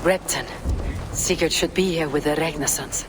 Repton. Sigurd should be here with the Ragnar sons.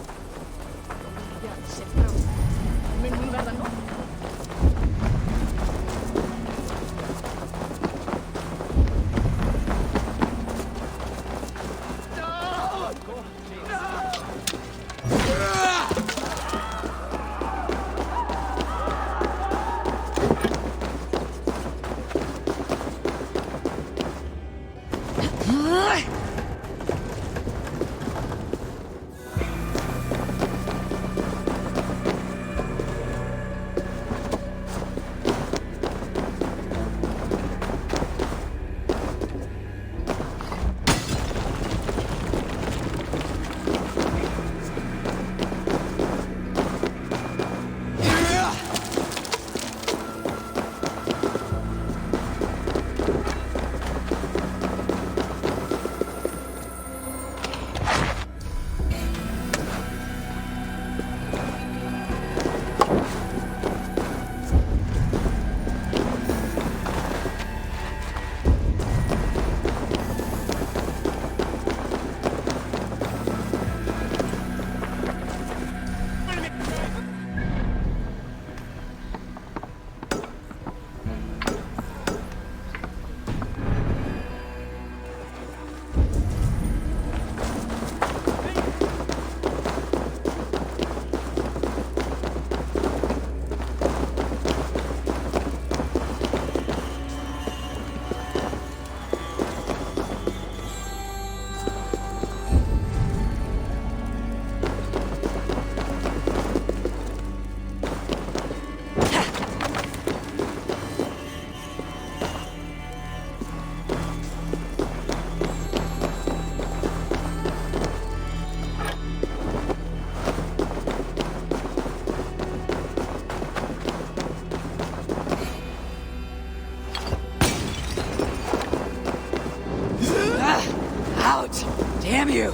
Damn you!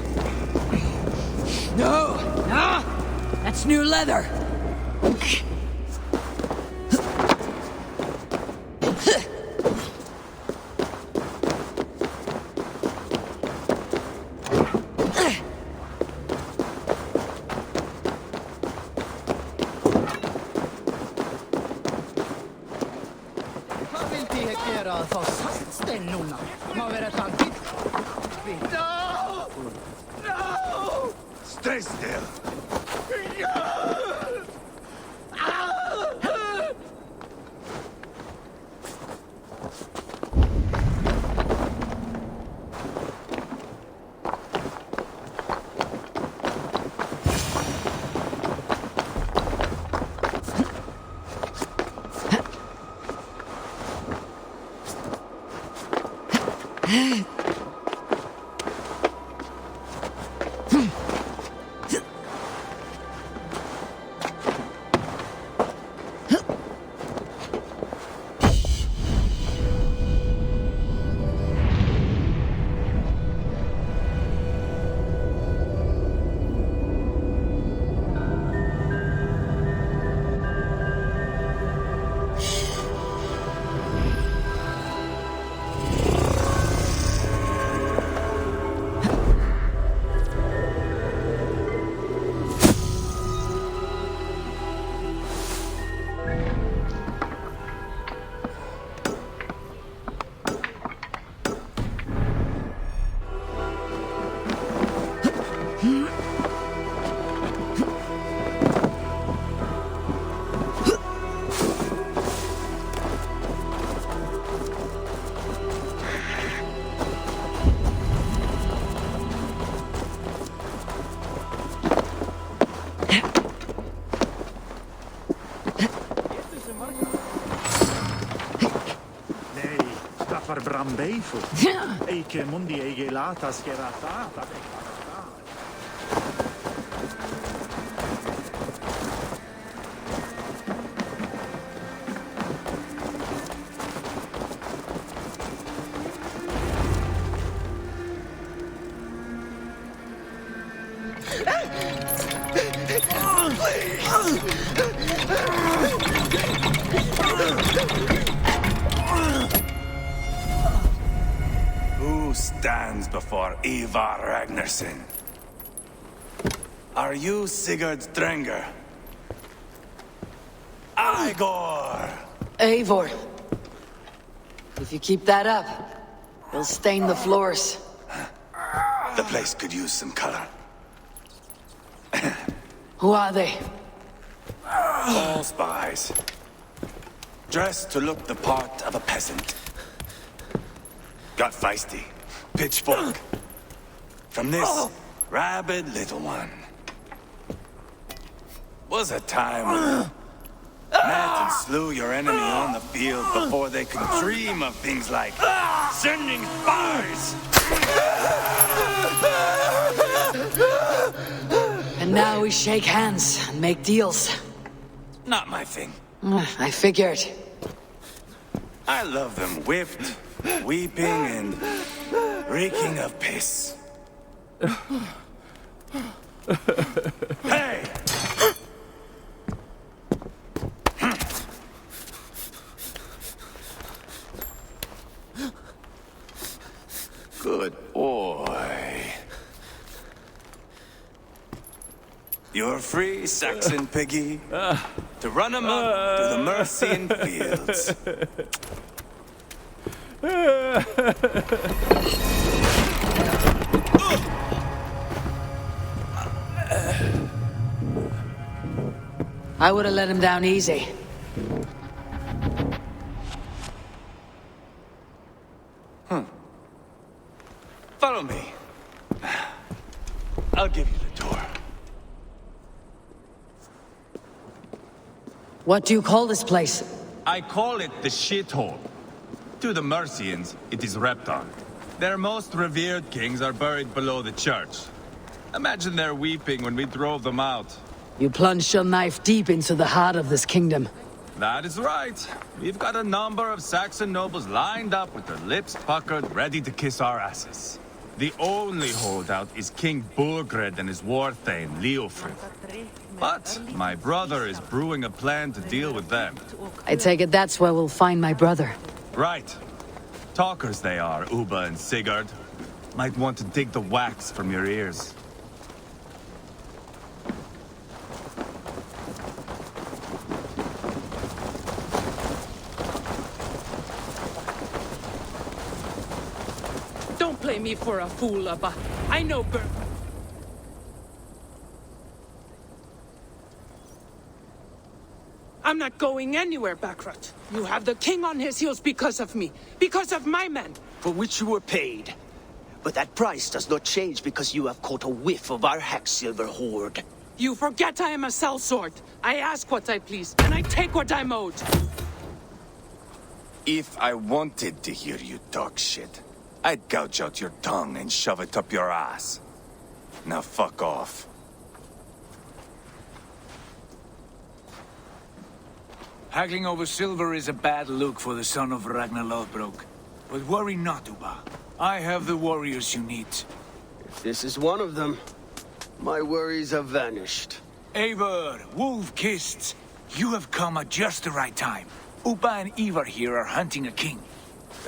No! Ah! That's new leather! Stay still! Brambeifu. Eike mundi egelata scheratata. Who stands hands before Ivar Ragnarsson. Are you Sigurd Drenger? Igor! Eivor. If you keep that up, you'll stain the floors. The place could use some color. Who are they? All spies. Dressed to look the part of a peasant. Got feisty. Pitchfork. From this rabid little one. Was a time when met and slew your enemy on the field before they could dream of things like sending spies. And now we shake hands and make deals. Not my thing. I figured. I love them whipped, weeping, and reeking of piss. Hey! Good boy. You're free, Saxon piggy, to run amok through the Mercian fields. I would have let him down easy. Follow me. I'll give you the tour. What do you call this place? I call it the shithole. To the Mercians, it is Reptar. Their most revered kings are buried below the church. Imagine their weeping when we drove them out. You plunged your knife deep into the heart of this kingdom. That is right. We've got a number of Saxon nobles lined up with their lips puckered, ready to kiss our asses. The only holdout is King Burgred and his war thane, Leofrid. But my brother is brewing a plan to deal with them. I take it that's where we'll find my brother. Right. Talkers they are, Uba and Sigurd. Might want to dig the wax from your ears. Don't play me for a fool, Abba. I know I'm not going anywhere, Backrot. You have the king on his heels because of me. Because of my men. For which you were paid. But that price does not change because you have caught a whiff of our Hacksilver hoard. You forget I am a sellsword. I ask what I please, and I take what I'm owed. If I wanted to hear you talk shit, I'd gouge out your tongue and shove it up your ass. Now fuck off. Haggling over silver is a bad look for the son of Ragnar Lothbrok. But worry not, Uba. I have the warriors you need. If this is one of them, my worries have vanished. Eivor, Wolf-Kissed, you have come at just the right time. Uba and Ivar here are hunting a king.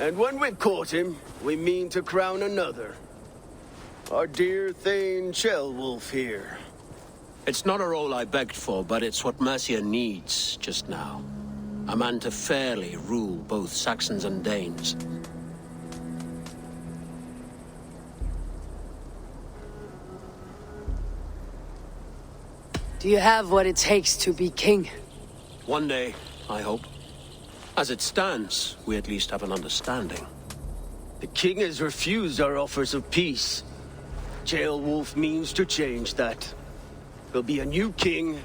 And when we've caught him, we mean to crown another. Our dear Thane Ceolwulf here. It's not a role I begged for, but it's what Mercia needs just now. A man to fairly rule both Saxons and Danes. Do you have what it takes to be king? One day, I hope. As it stands, we at least have an understanding. The king has refused our offers of peace. Ceolwulf means to change that. There'll be a new king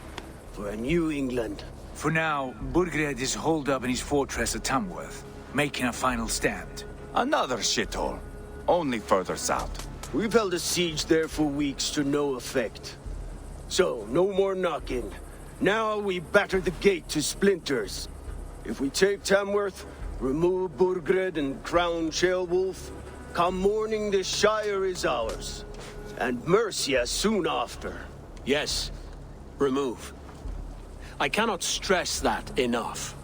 for a new England. For now, Burgred is holed up in his fortress at Tamworth, making a final stand. Another shithole. Only further south. We've held a siege there for weeks to no effect. So, no more knocking. Now we batter the gate to splinters. If we take Tamworth, remove Burgred and crown Ceolwulf, come morning the Shire is ours. And Mercia soon after. Yes, remove. I cannot stress that enough.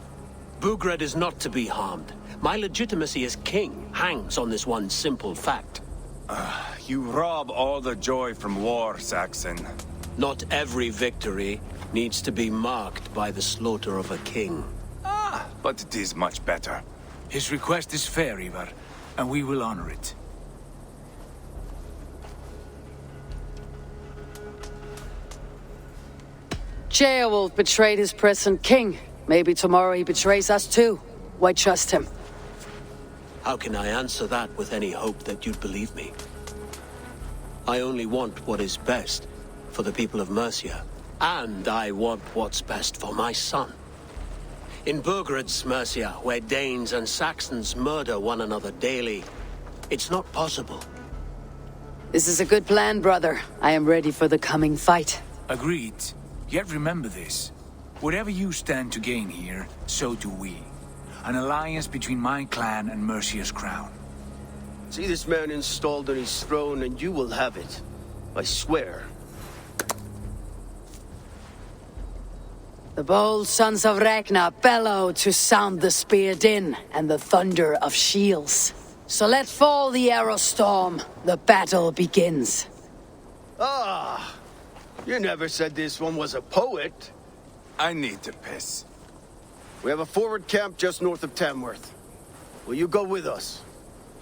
Burgred is not to be harmed. My legitimacy as king hangs on this one simple fact. You rob all the joy from war, Saxon. Not every victory needs to be marked by the slaughter of a king. But it is much better. His request is fair, Ivar, and we will honor it. Ceolwulf betrayed his present king. Maybe tomorrow he betrays us too. Why trust him? How can I answer that with any hope that you'd believe me? I only want what is best for the people of Mercia. And I want what's best for my son. In Burgred's Mercia, where Danes and Saxons murder one another daily, it's not possible. This is a good plan, brother. I am ready for the coming fight. Agreed. Yet remember this. Whatever you stand to gain here, so do we. An alliance between my clan and Mercia's crown. See this man installed on his throne and you will have it. I swear. The bold Sons of Ragnar bellow to sound the spear din and the thunder of shields. So let fall the arrow storm. The battle begins. Ah! You never said this one was a poet. I need to piss. We have a forward camp just north of Tamworth. Will you go with us?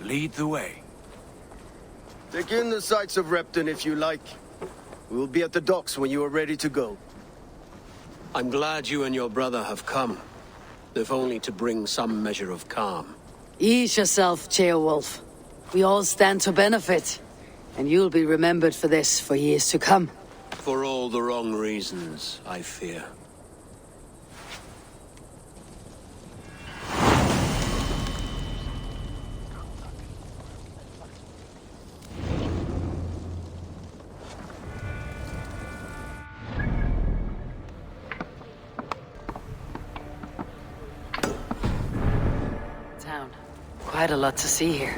Lead the way. Take in the sights of Repton if you like. We will be at the docks when you are ready to go. I'm glad you and your brother have come, if only to bring some measure of calm. Ease yourself, Ceolwulf. We all stand to benefit, and you'll be remembered for this for years to come. For all the wrong reasons, I fear. Town. Quite a lot to see here.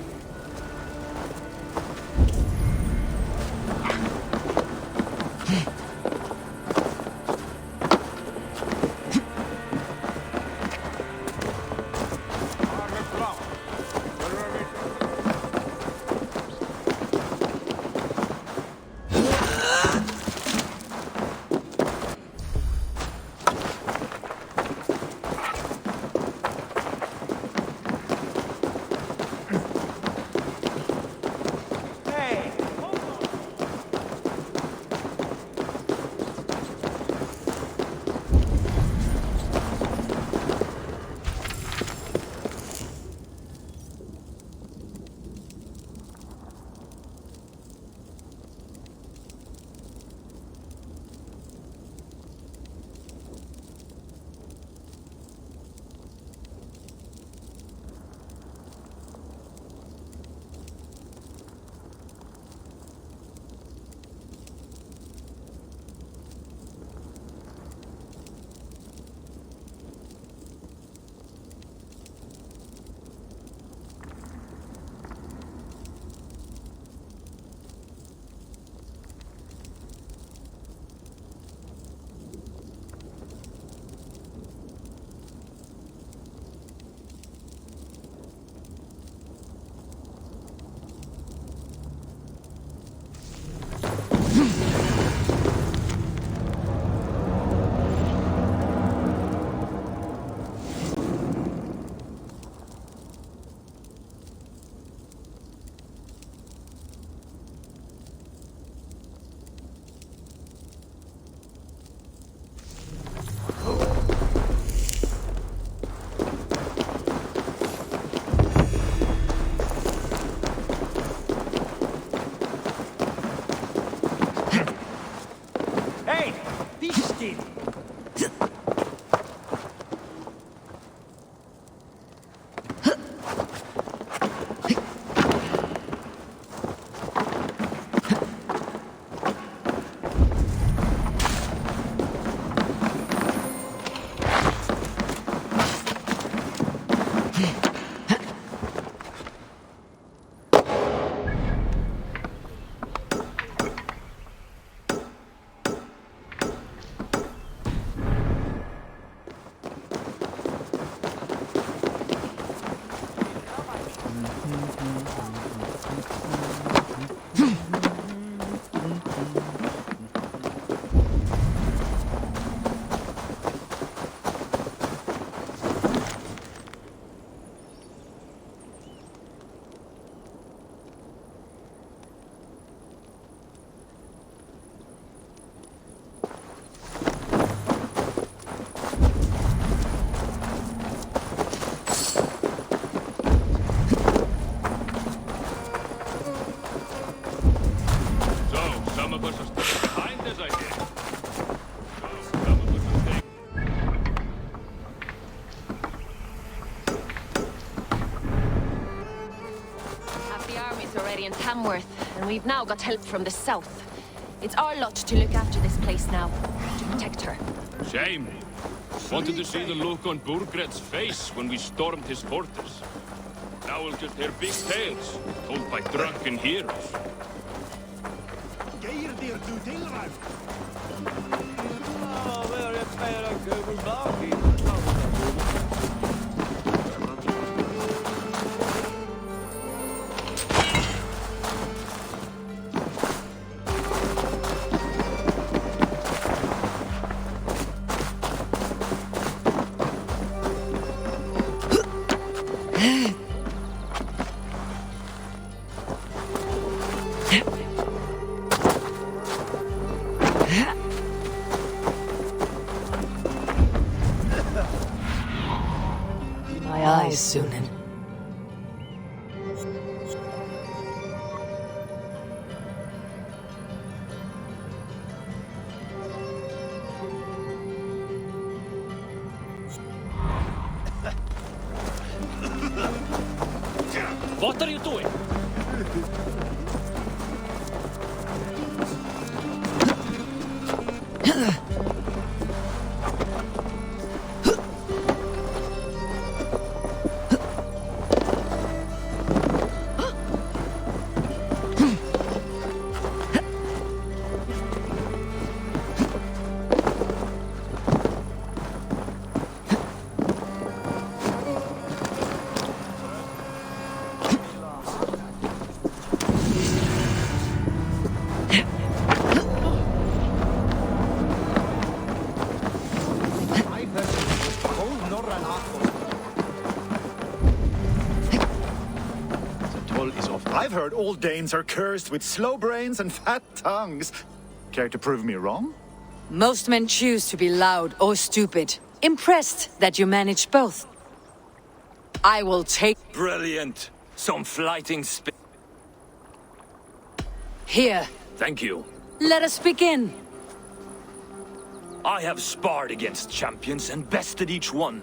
already in Tamworth, and we've now got help from the south. It's our lot to look after this place now, to protect her. Shame. Wanted to see the look on Burgred's face when we stormed his fortress. Now we'll just hear big tales, told by drunken heroes. My eyes, Sunan. What are you doing? I've heard all Danes are cursed with slow brains and fat tongues. Care to prove me wrong? Most men choose to be loud or stupid. Impressed that you manage both. I will take... Brilliant. Some flighting Here. Thank you. Let us begin. I have sparred against champions and bested each one.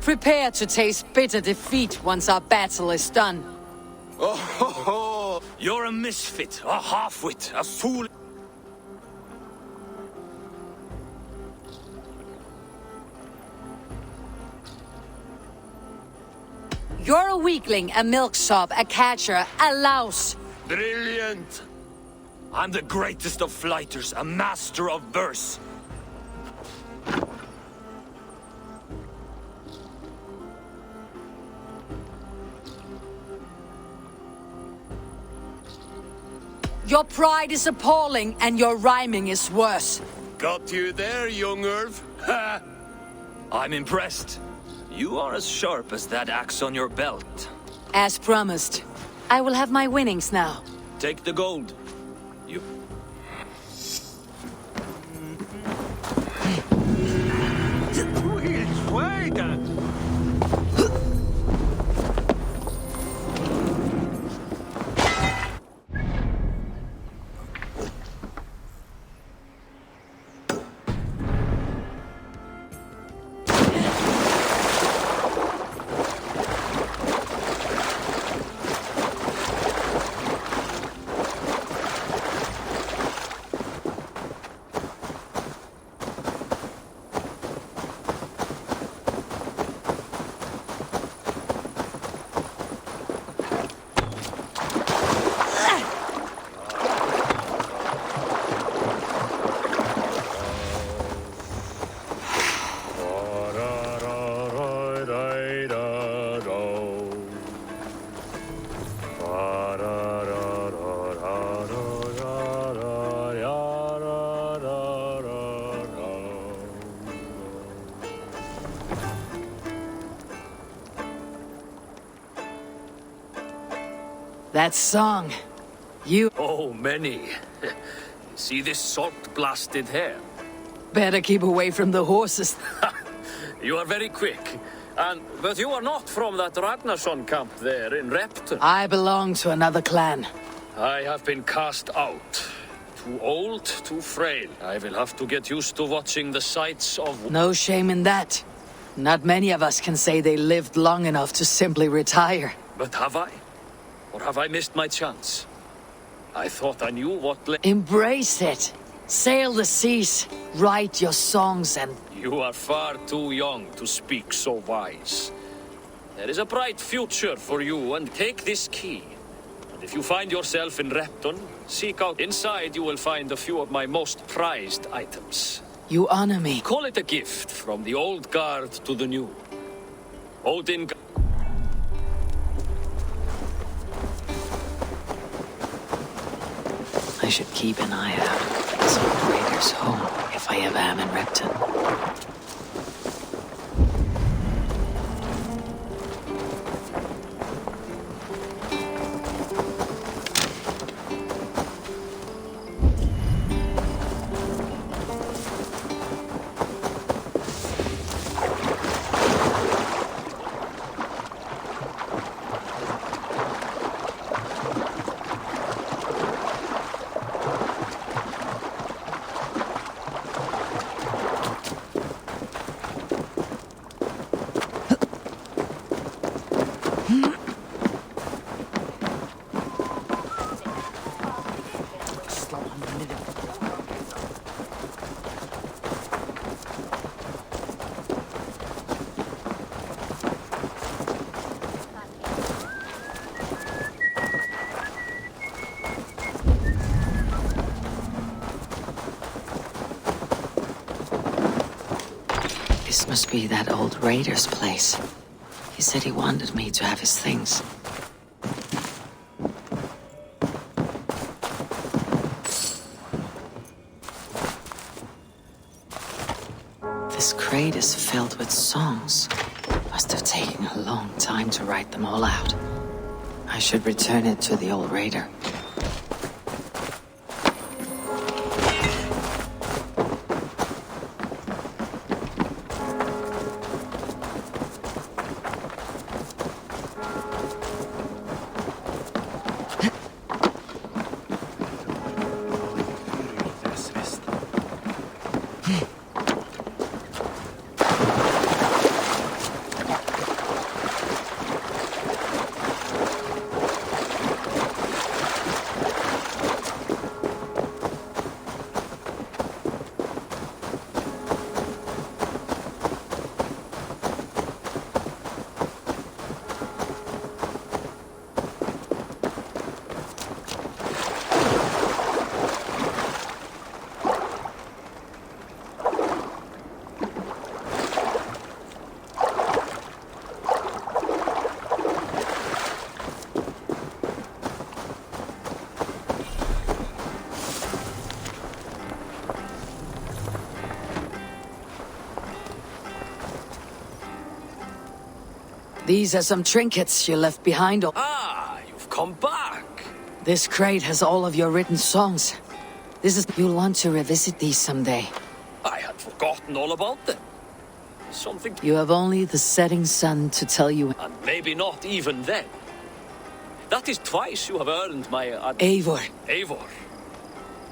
Prepare to taste bitter defeat once our battle is done. Oh, ho, ho. You're a misfit, a half-wit, a fool. You're a weakling, a milksop, a catcher, a louse. Brilliant. I'm the greatest of flighters, a master of verse. Your pride is appalling, and your rhyming is worse. Got you there, young Irv. Ha! I'm impressed. You are as sharp as that axe on your belt. As promised. I will have my winnings now. Take the gold. You... That song. You... Oh, many. See this salt-blasted hair? Better keep away from the horses. You are very quick. But you are not from that Ragnarsson camp there in Repton. I belong to another clan. I have been cast out. Too old, too frail. I will have to get used to watching the sights of... No shame in that. Not many of us can say they lived long enough to simply retire. But have I? Or have I missed my chance? I thought I knew what... Embrace it. Sail the seas. Write your songs and... You are far too young to speak so wise. There is a bright future for you, and take this key. And if you find yourself in Repton, seek out. Inside you will find a few of my most prized items. You honor me. Call it a gift from the old guard to the new. Odin... I should keep an eye out for this old raider's home if I ever am in Repton. This must be that old raider's place. He said he wanted me to have his things. This crate is filled with songs. Must have taken a long time to write them all out. I should return it to the old raider. These are some trinkets you left behind. Ah, you've come back. This crate has all of your written songs. You'll want to revisit these someday. I had forgotten all about them. Something... You have only the setting sun to tell you. And maybe not even then. That is twice you have earned my... Eivor. Eivor.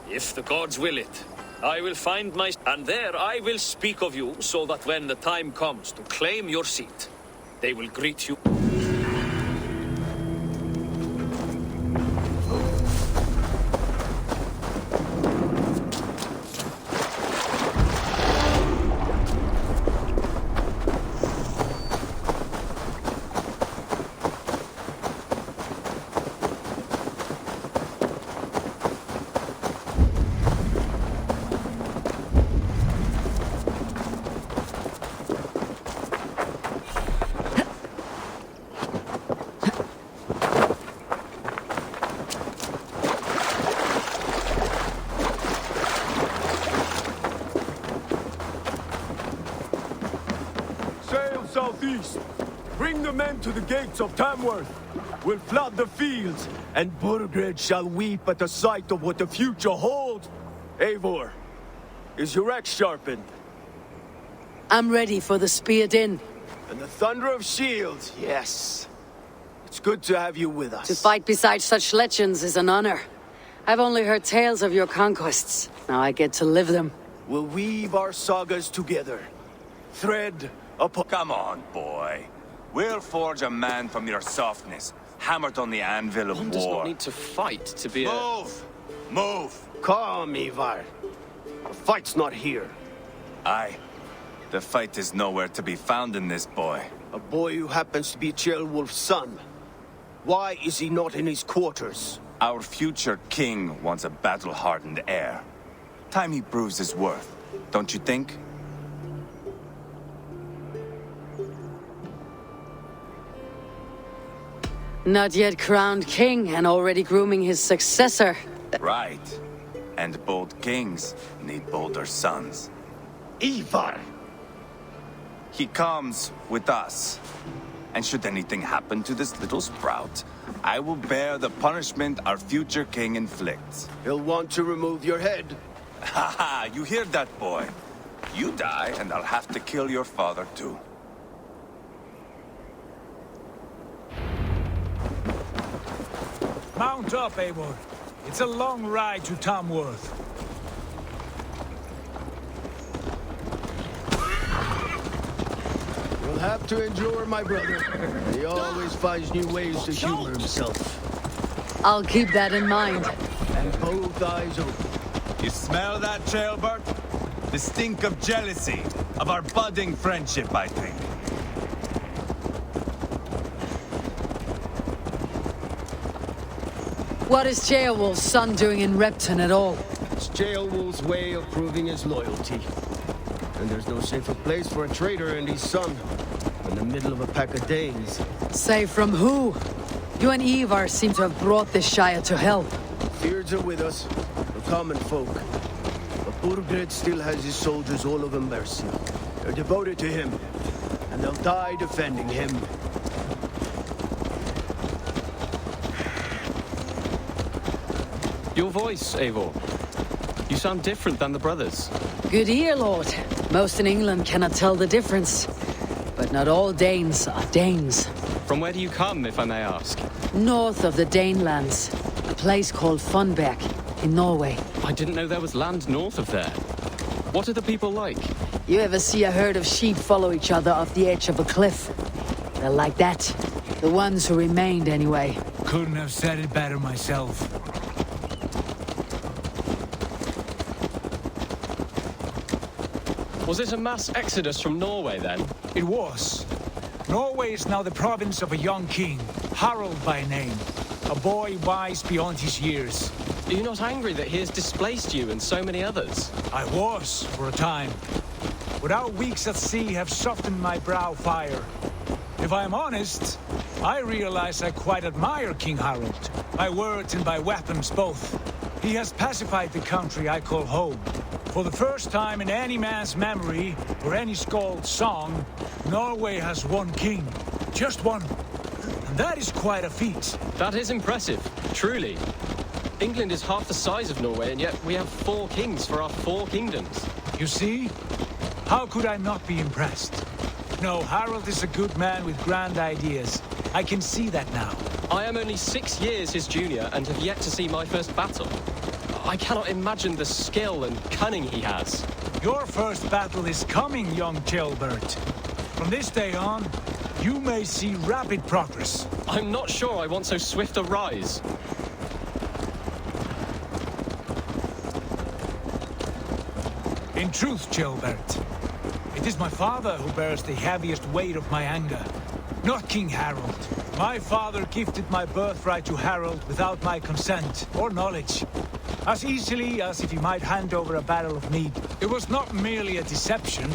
If the gods will it, I will find my... And there I will speak of you, so that when the time comes to claim your seat, they will greet you. Southeast. Bring the men to the gates of Tamworth. We'll flood the fields, and Burgred shall weep at the sight of what the future holds. Eivor, is your axe sharpened? I'm ready for the spear din. And the thunder of shields, yes. It's good to have you with us. To fight beside such legends is an honor. I've only heard tales of your conquests. Now I get to live them. We'll weave our sagas together. Thread upon... Come on, boy. We'll forge a man from your softness, hammered on the anvil of One war. does not need to fight to be Move! Move! Calm, Ivar. The fight's not here. Aye. The fight is nowhere to be found in this boy. A boy who happens to be Ceolwulf's son. Why is he not in his quarters? Our future king wants a battle-hardened heir. Time he proves his worth, don't you think? Not yet crowned king and already grooming his successor. Right. And bold kings need bolder sons. Ivar! He comes with us. And should anything happen to this little sprout, I will bear the punishment our future king inflicts. He'll want to remove your head. Ha ha! You hear that, boy? You die, and I'll have to kill your father, too. Mount up, Eivor. It's a long ride to Tamworth. You'll have to endure, my brother. He always finds new ways to humor himself. I'll keep that in mind. And both eyes open. You smell that, Ceolbert? The stink of jealousy, of our budding friendship, I think. What is Ceolwulf's son doing in Repton at all? It's Ceolwulf's way of proving his loyalty. And there's no safer place for a traitor and his son in the middle of a pack of Danes. Safe from who? You and Ivar seem to have brought this Shire to hell. Fears are with us, the common folk. But Burgred still has his soldiers all over Mercia. They're devoted to him, and they'll die defending him. Your voice, Eivor. You sound different than the brothers. Good ear, Lord. Most in England cannot tell the difference. But not all Danes are Danes. From where do you come, if I may ask? North of the Danelands. A place called Funberg, in Norway. I didn't know there was land north of there. What are the people like? You ever see a herd of sheep follow each other off the edge of a cliff? They're like that. The ones who remained, anyway. Couldn't have said it better myself. Was it a mass exodus from Norway, then? It was. Norway is now the province of a young king, Harald by name. A boy wise beyond his years. Are you not angry that he has displaced you and so many others? I was, for a time. But our weeks at sea have softened my brow fire. If I am honest, I realize I quite admire King Harald. By words and by weapons both. He has pacified the country I call home. For the first time in any man's memory, or any skald's song, Norway has one king. Just one. And that is quite a feat. That is impressive, truly. England is half the size of Norway, and yet we have 4 kings for our 4 kingdoms. You see? How could I not be impressed? No, Harald is a good man with grand ideas. I can see that now. I am only 6 years his junior and have yet to see my first battle. I cannot imagine the skill and cunning he has. Your first battle is coming, young Ceolbert. From this day on, you may see rapid progress. I'm not sure I want so swift a rise. In truth, Ceolbert, it is my father who bears the heaviest weight of my anger, not King Harald. My father gifted my birthright to Harald without my consent or knowledge. As easily as if he might hand over a barrel of mead. It was not merely a deception,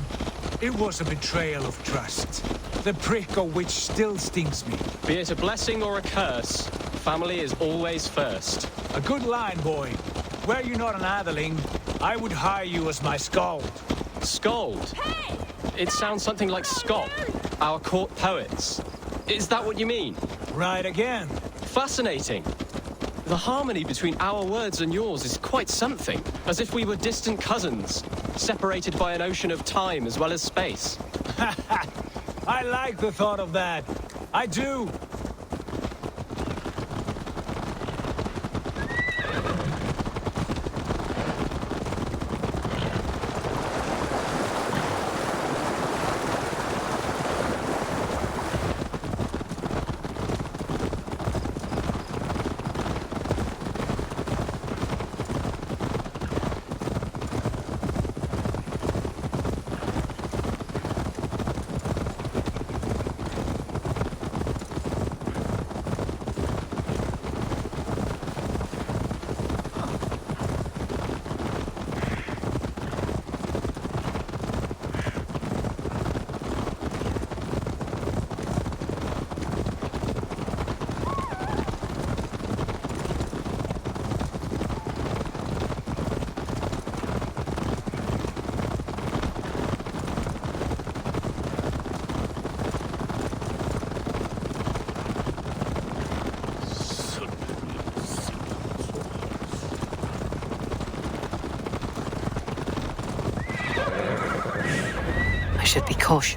it was a betrayal of trust. The prick of which still stings me. Be it a blessing or a curse, family is always first. A good line, boy. Were you not an atheling, I would hire you as my skald. Skald? Hey! It sounds something like Scott, our court poets. Is that what you mean? Right again. Fascinating. The harmony between our words and yours is quite something. As if we were distant cousins, separated by an ocean of time as well as space. I like the thought of that. I do. should be cut.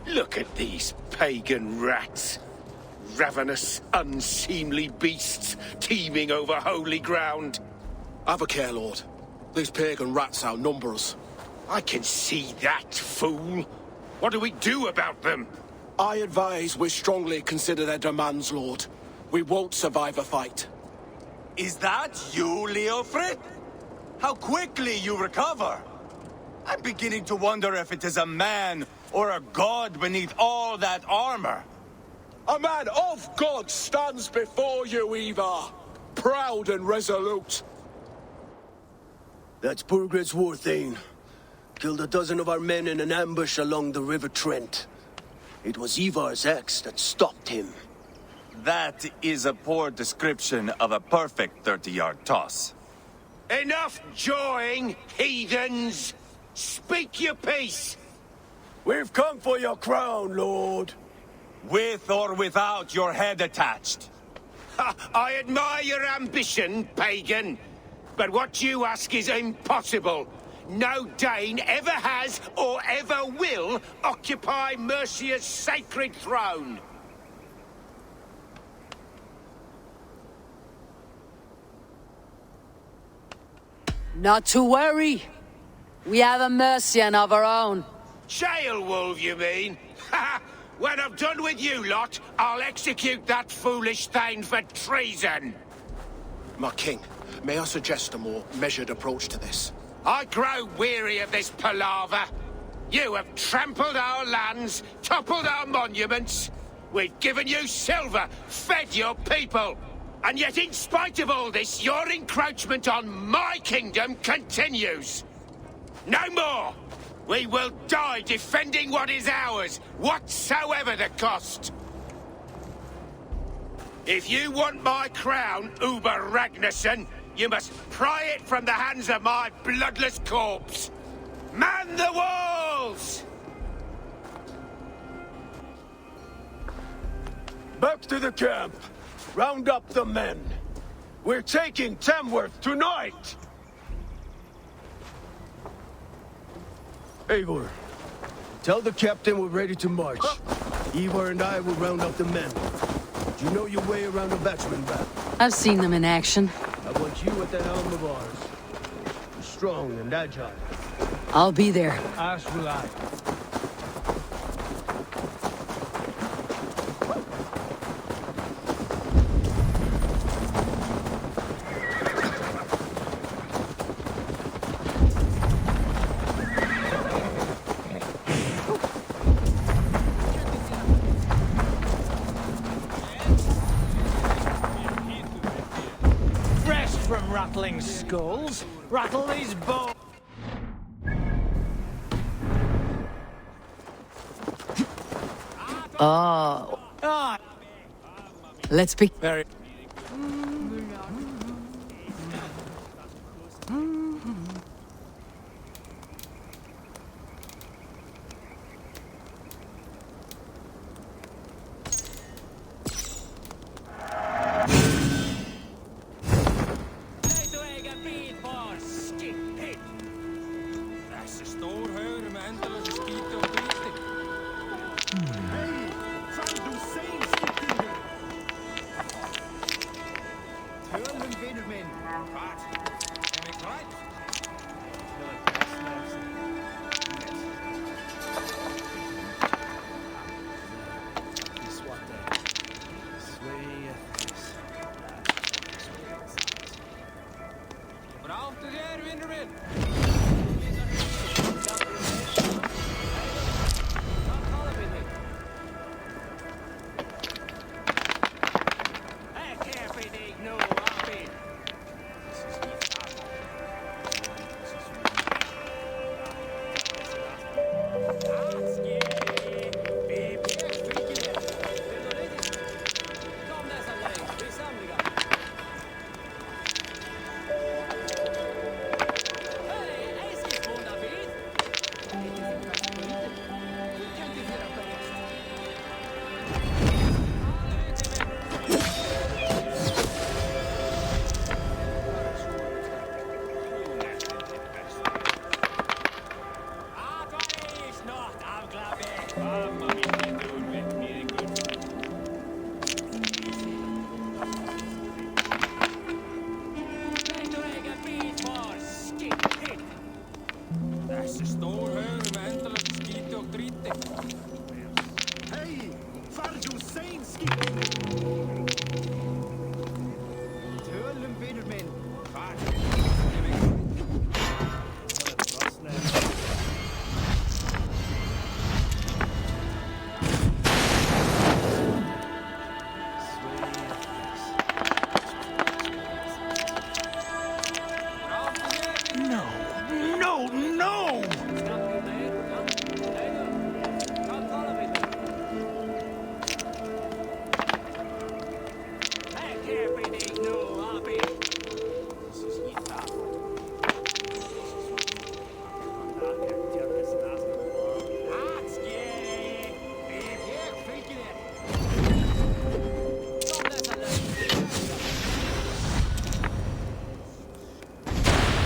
Look at these pagan rats. Ravenous, unseemly beasts teeming over holy ground. Have a care, Lord. These pagan rats outnumber us. I can see that, fool. What do we do about them? I advise we strongly consider their demands, Lord. We won't survive a fight. Is that you, Leofrid? How quickly you recover! I'm beginning to wonder if it is a man or a god beneath all that armor. A man of God stands before you, Ivar. Proud and resolute. That's Burgred's Warthane. Killed a dozen of our men in an ambush along the River Trent. It was Ivar's axe that stopped him. That is a poor description of a perfect 30-yard toss. Enough jawing, heathens! Speak your piece! We've come for your crown, Lord. With or without your head attached. I admire your ambition, pagan. But what you ask is impossible. No Dane ever has or ever will occupy Mercia's sacred throne. Not to worry. We have a Mercian of our own. Jailwolf, you mean? When I'm done with you lot, I'll execute that foolish thing for treason. My king, may I suggest a more measured approach to this? I grow weary of this palaver. You have trampled our lands, toppled our monuments. We've given you silver, fed your people. And yet, in spite of all this, your encroachment on my kingdom continues. No more! We will die defending what is ours, whatsoever the cost. If you want my crown, Uber Ragnarsson, you must pry it from the hands of my bloodless corpse. Man the walls! Back to the camp. Round up the men. We're taking Tamworth tonight! Eivor, tell the captain we're ready to march. Eivor and I will round up the men. Do you know your way around a batsman bat? I've seen them in action. I want you at the helm of ours. Strong and agile. I'll be there. As will I. From rattling skulls, rattle these bones. Oh. Let's be... Very...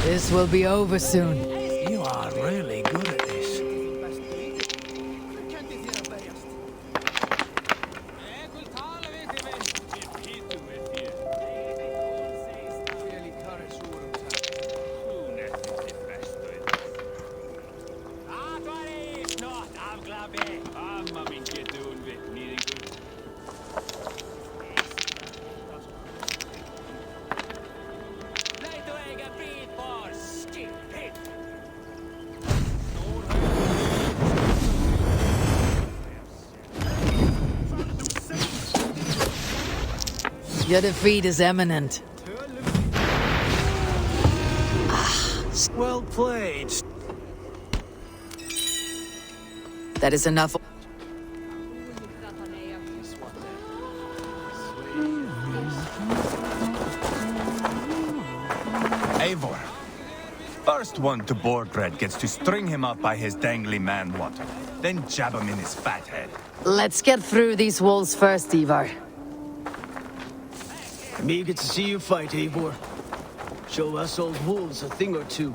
This will be over soon. You are really good at this. Your defeat is imminent. Well played. That is enough. Eivor. First one to Borgred gets to string him up by his dangly man-water, then jab him in his fat head. Let's get through these walls first, Ivar. I'm eager to see you fight, Eivor. Show us old wolves a thing or two.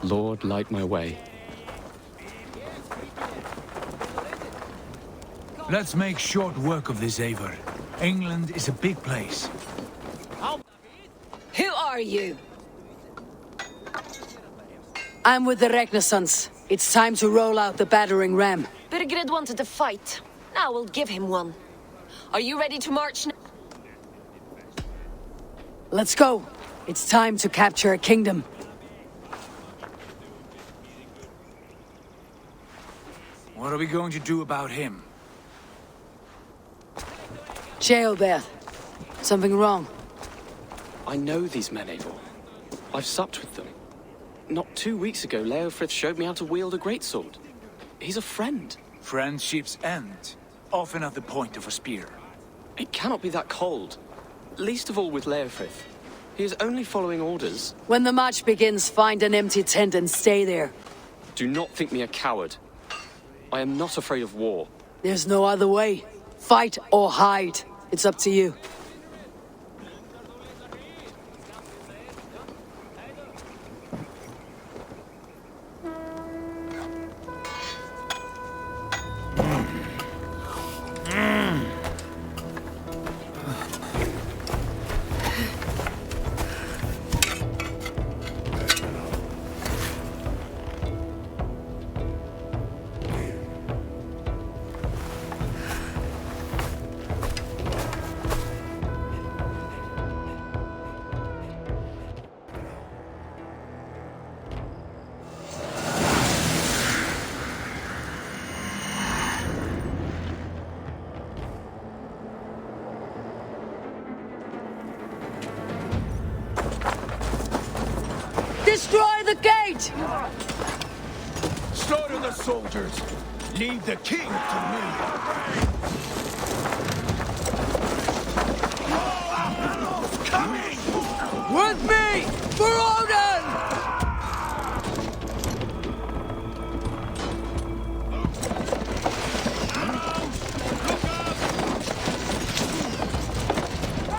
Lord, light my way. Let's make short work of this, Eivor. England is a big place. Who are you? I'm with the Renaissance. It's time to roll out the battering ram. Burgred wanted to fight. Now we'll give him one. Are you ready to march now? Let's go. It's time to capture a kingdom. What are we going to do about him? Jailbeth. Something wrong? I know these men, Eivor. I've supped with them. Not 2 weeks ago, Leofrith showed me how to wield a greatsword. He's a friend. Friendships end, often at the point of a spear. It cannot be that cold. Least of all with Leofrith. He is only following orders. When the march begins, find an empty tent and stay there. Do not think me a coward. I am not afraid of war. There's no other way. Fight or hide. It's up to you. Destroy the gate! Slaughter the soldiers. Leave the king to me. All our arrows coming! With me! For Odin!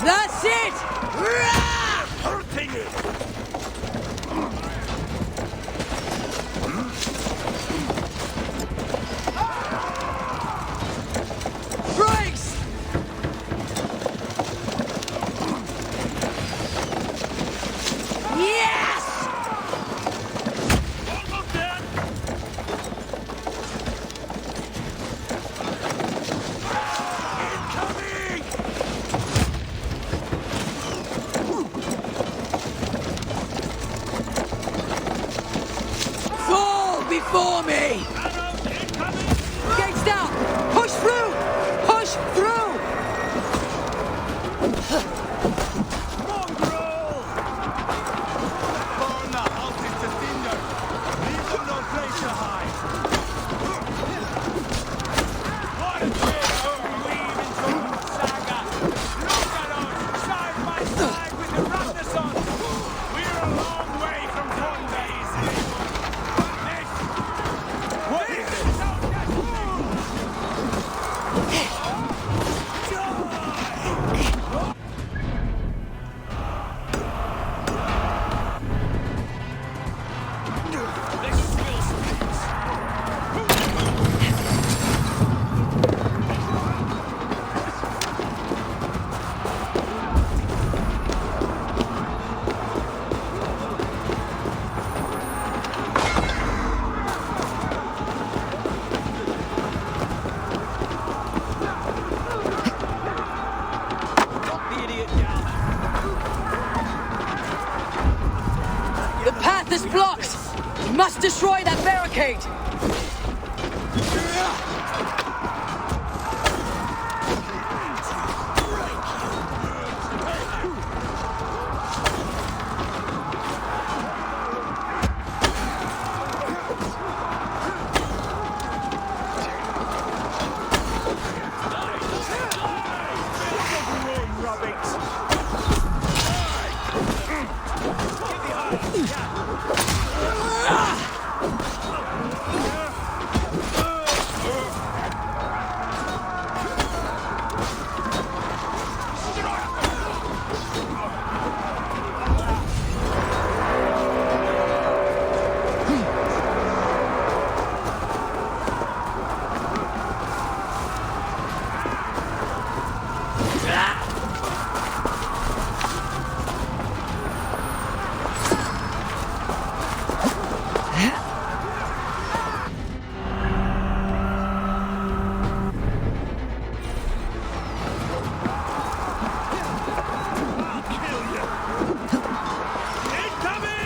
That's it! Hurting it! Brakes! Yes! Almost dead! Incoming! Fall before me! Gates down! Push through! Push through! Burn the houses to cinder! Leave them no place to hide! What a tale weave into saga! Look at us, side by side with the Renaissance! We're a long way from Condays! This is blocked! We must destroy that barricade!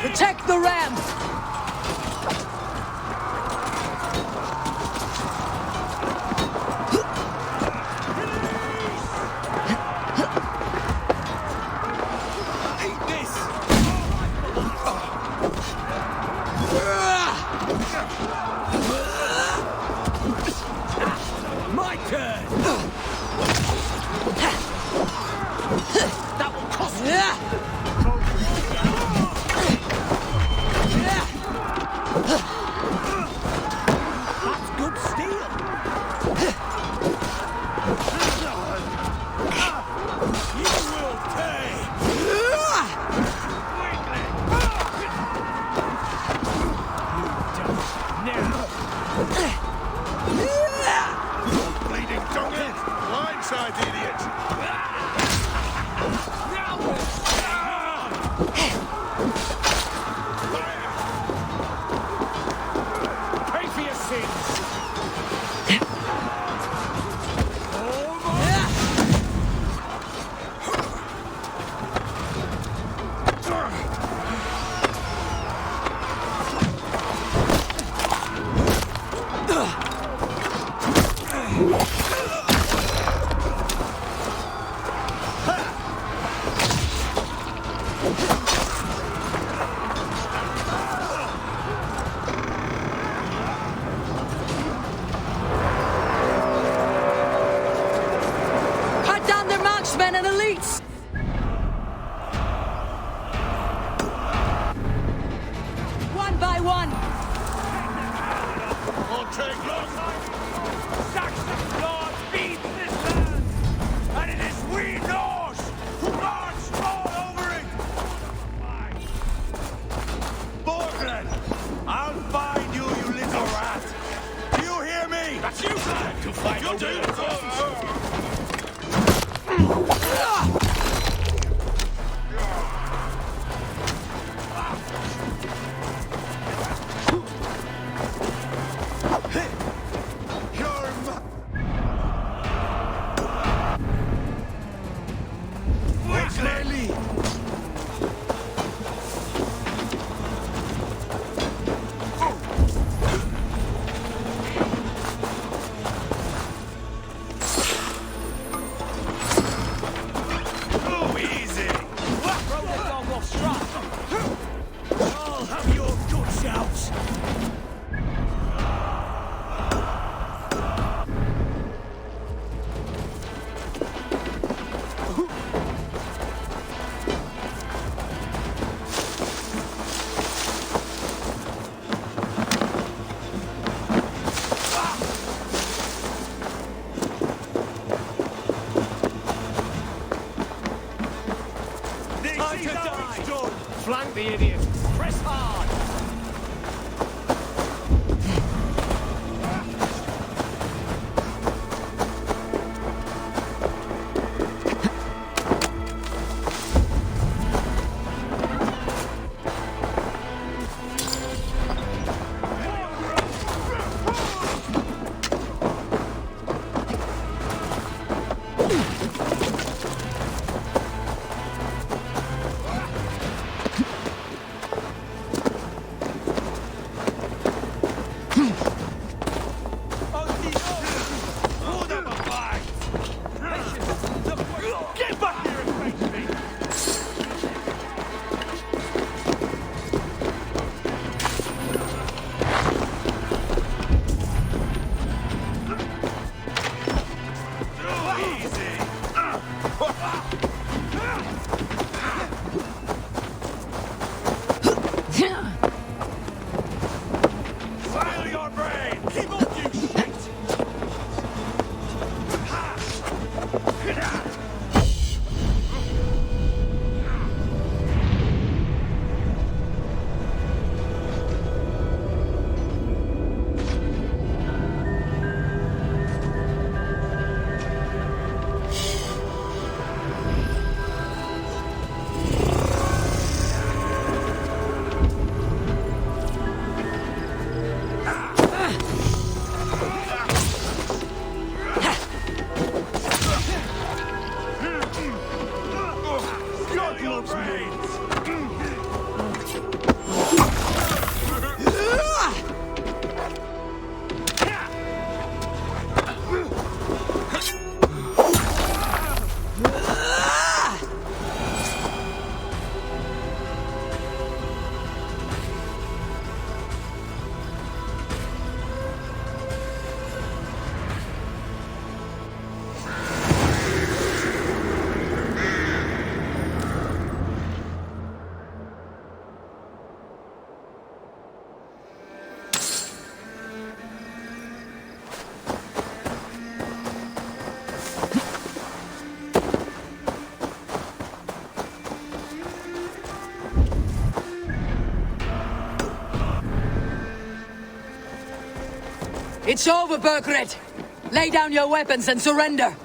Protect the ram! My turn! That will cost me! That's good steel! You will pay! Bleeding donkey! Blindside, idiot! Pay for your sins! Cut down their marksmen and elites! One by one! Won't take long! Saxon blood feeds this land! And it is we Norse who march all over it! Borgren! I'll find you, you little rat! Do you hear me? That's you, sir! To fight You do! Oh, easy! Throw the dog off strap! I'll have your guts out! Time to die! Flank the idiot! Press hard! It's over, Burgred! Lay down your weapons and surrender!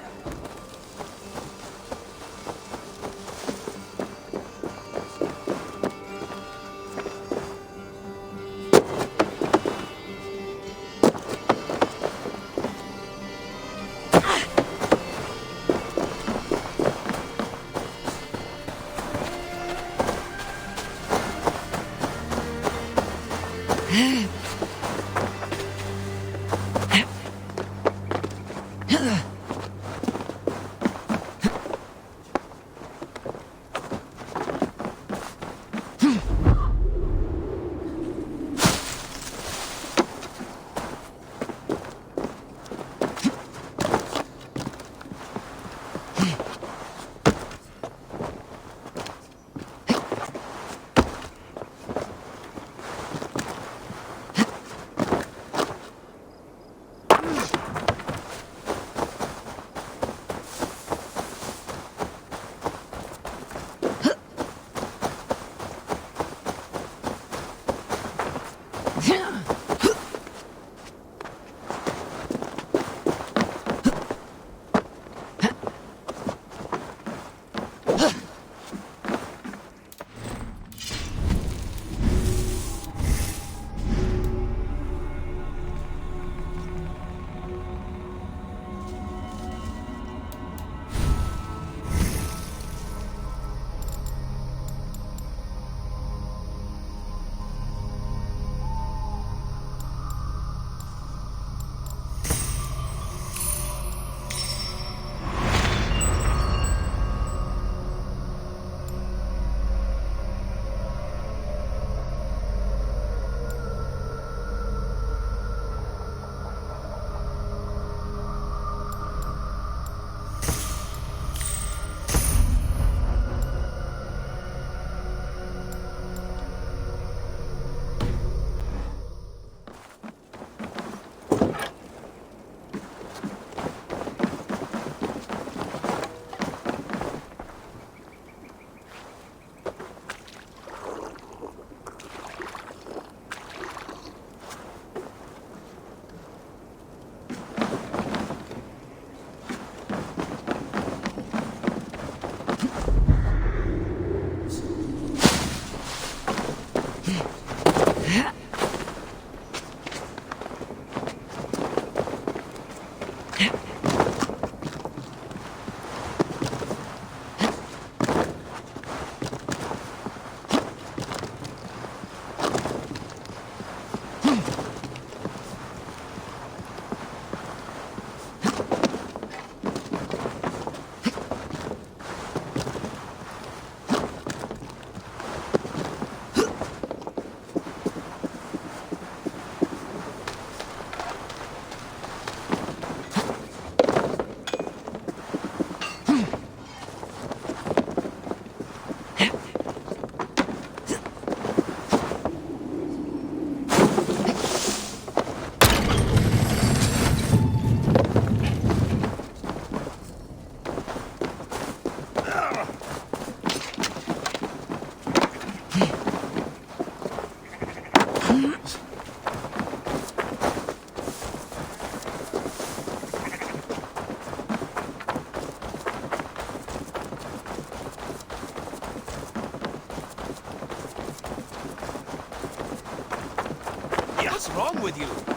What's wrong with you?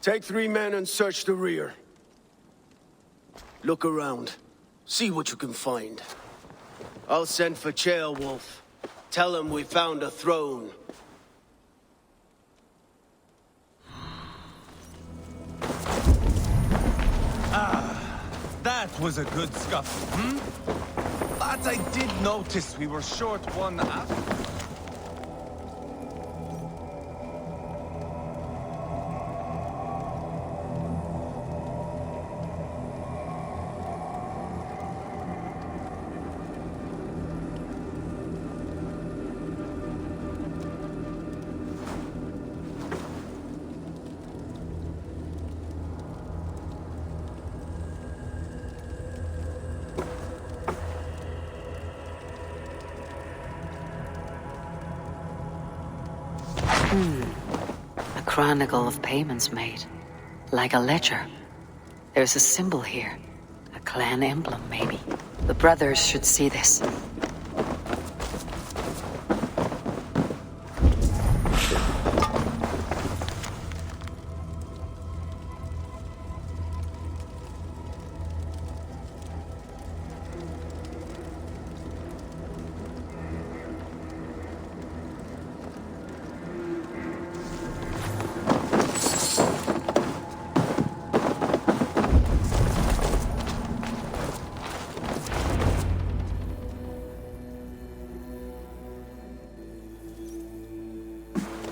Take 3 men and search the rear. Look around. See what you can find. I'll send for Ceolwulf. Tell him we found a throne. That was a good scuffle, hmm? But I did notice we were short one after. A chronicle of payments made. Like a ledger. There's a symbol here. A clan emblem, maybe. The brothers should see this.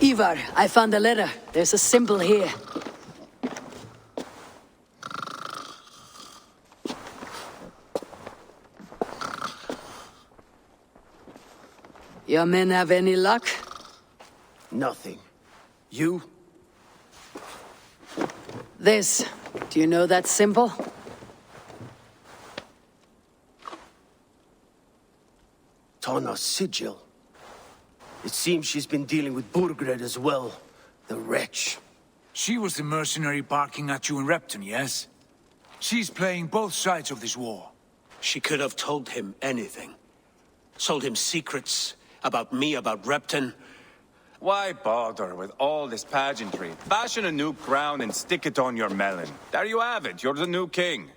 Ivar, I found a letter. There's a symbol here. Your men have any luck? Nothing. You? This. Do you know that symbol? Tana's sigil. It seems she's been dealing with Burgred as well. The wretch. She was the mercenary barking at you in Repton, yes? She's playing both sides of this war. She could have told him anything. Sold him secrets about me, about Repton. Why bother with all this pageantry? Fashion a new crown and stick it on your melon. There you have it, you're the new king.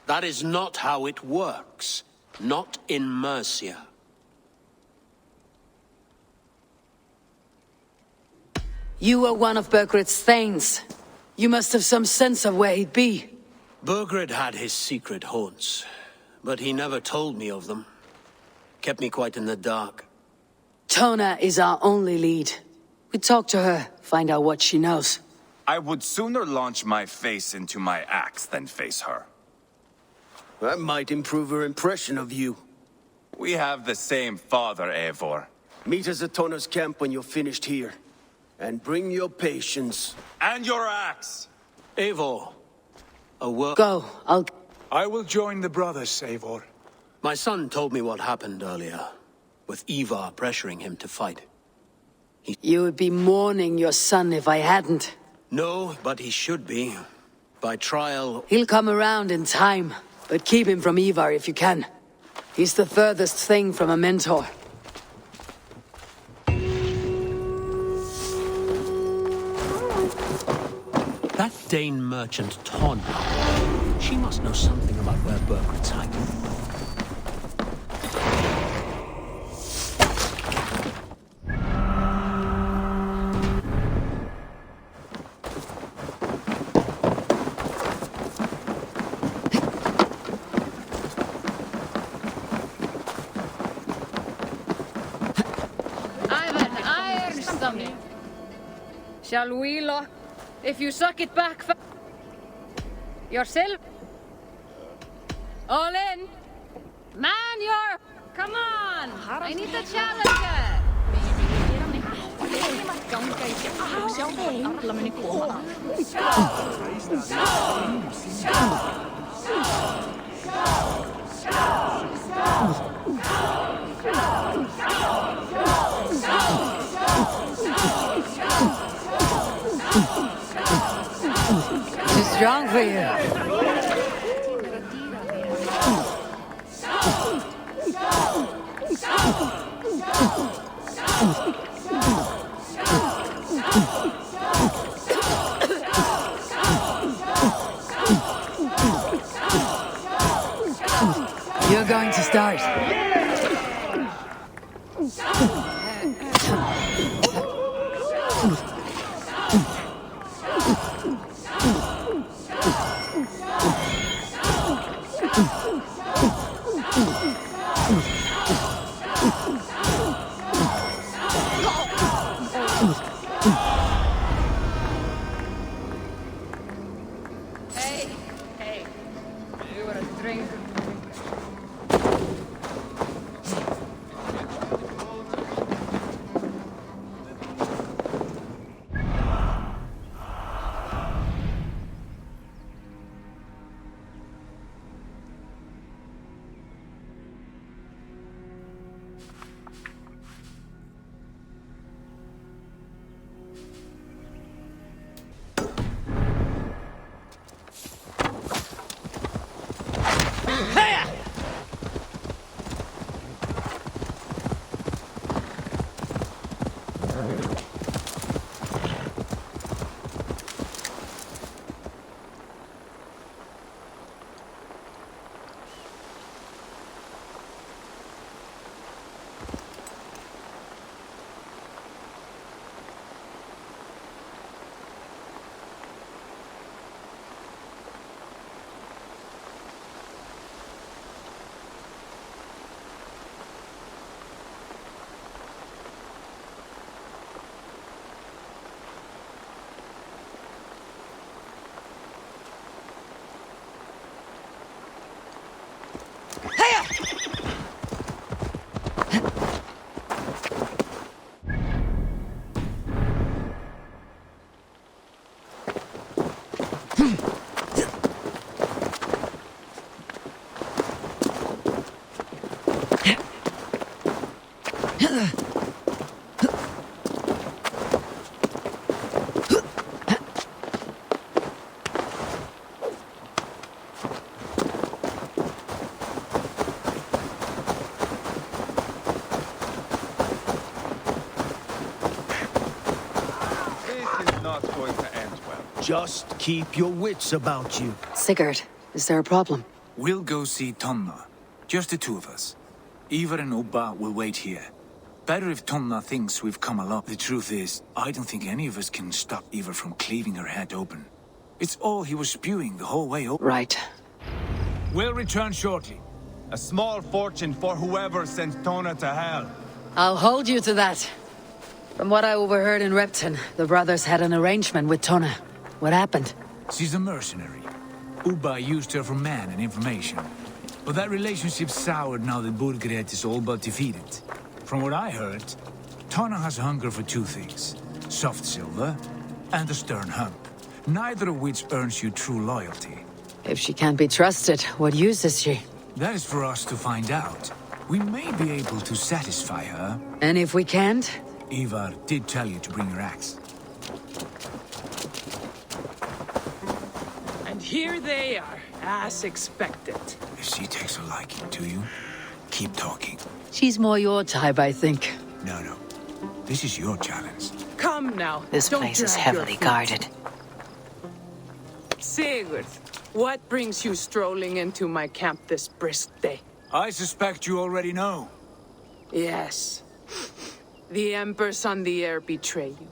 That is not how it works. Not in Mercia. You were one of Burgred's thanes. You must have some sense of where he'd be. Burgred had his secret haunts, but he never told me of them. Kept me quite in the dark. Tona is our only lead. We talk to her, find out what she knows. I would sooner launch my face into my axe than face her. That might improve her impression of you. We have the same father, Eivor. Meet us at Tona's camp when you're finished here. And bring your patience. And your axe! Eivor, a word. Go, I will join the brothers, Eivor. My son told me what happened earlier, with Ivar pressuring him to fight. You would be mourning your son if I hadn't. No, but he should be. By trial... He'll come around in time, but keep him from Ivar if you can. He's the furthest thing from a mentor. That Dane merchant, Tonna. She must know something about where Burgred's hiding. I've an iron stomach. Shall we lock? If you suck it back yourself. All in. Man your Come on! I need the challenger! Too strong for you. You're going to start. Hey, you want a drink? Just keep your wits about you. Sigurd, is there a problem? We'll go see Tonna. Just the two of us. Ivar and Ubba will wait here. Better if Tonna thinks we've come along. The truth is, I don't think any of us can stop Ivar from cleaving her head open. It's all he was spewing the whole way over. Right. We'll return shortly. A small fortune for whoever sent Tona to hell. I'll hold you to that. From what I overheard in Repton, the brothers had an arrangement with Tonna. What happened? She's a mercenary. Ubba used her for man and information. But that relationship soured now that Burgred is all but defeated. From what I heard, Tonna has hunger for two things. Soft silver and a stern hump. Neither of which earns you true loyalty. If she can't be trusted, what use is she? That is for us to find out. We may be able to satisfy her. And if we can't? Ivar did tell you to bring your axe. And here they are, as expected. If she takes a liking to you, keep talking. She's more your type, I think. No. This is your challenge. Come now. This don't place is drag heavily your feet. guarded. Sigurd, what brings you strolling into my camp this brisk day? I suspect you already know. Yes. The Embers on the air betray you.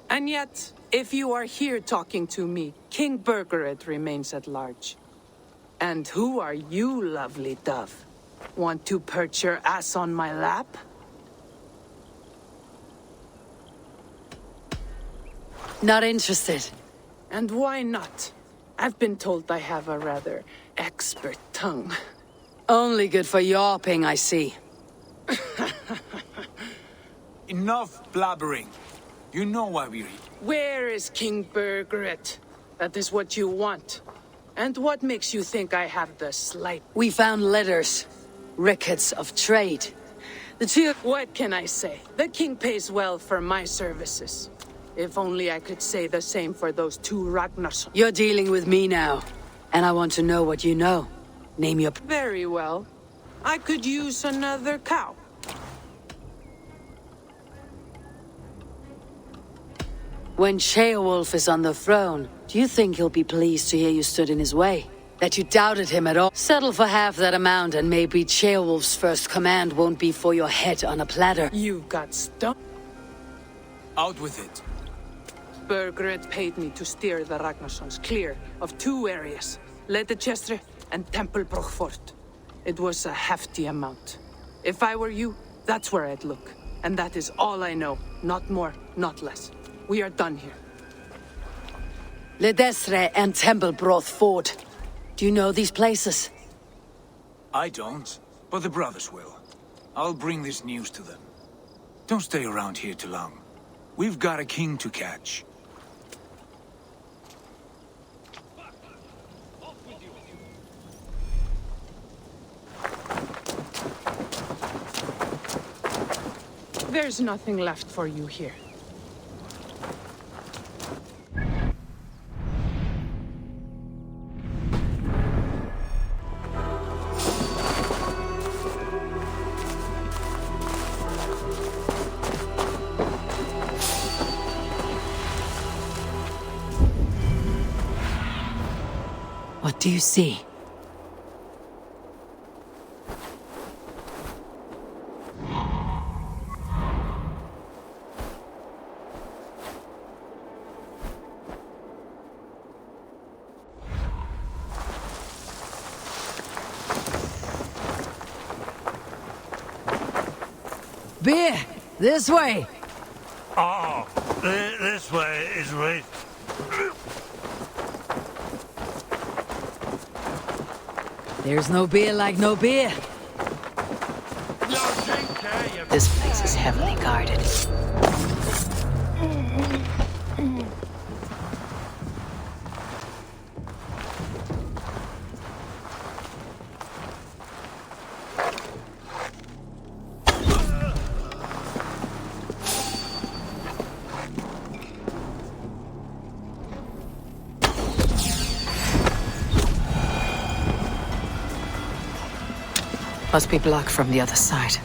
And yet, if you are here talking to me, King Burgred remains at large. And who are you, lovely dove? Want to perch your ass on my lap? Not interested. And why not? I've been told I have a rather expert tongue. Only good for yawping, I see. Enough blabbering. You know why we're here. Where is King Burgred? That is what you want. And what makes you think I have the slight? We found letters. Records of trade. The two... What can I say? The king pays well for my services. If only I could say the same for those two Ragnars. You're dealing with me now. And I want to know what you know. Name your... Very well. I could use another cow. When Ceolwulf is on the throne, do you think he'll be pleased to hear you stood in his way? That you doubted him at all? Settle for half that amount and maybe Ceolwulf's first command won't be for your head on a platter. You've got stuff. Out with it. Burgred paid me to steer the Ragnarssons clear of two areas, Ledecestre and Templebrough Fort. It was a hefty amount. If I were you, that's where I'd look. And that is all I know. Not more, not less. We are done here. Ledecestre and Templebrough Fort. Do you know these places? I don't, but the brothers will. I'll bring this news to them. Don't stay around here too long. We've got a king to catch. There's nothing left for you here. What do you see? Beer! This way! Oh, this way is right. There's no beer like no beer. This place is heavily guarded. Must be blocked from the other side.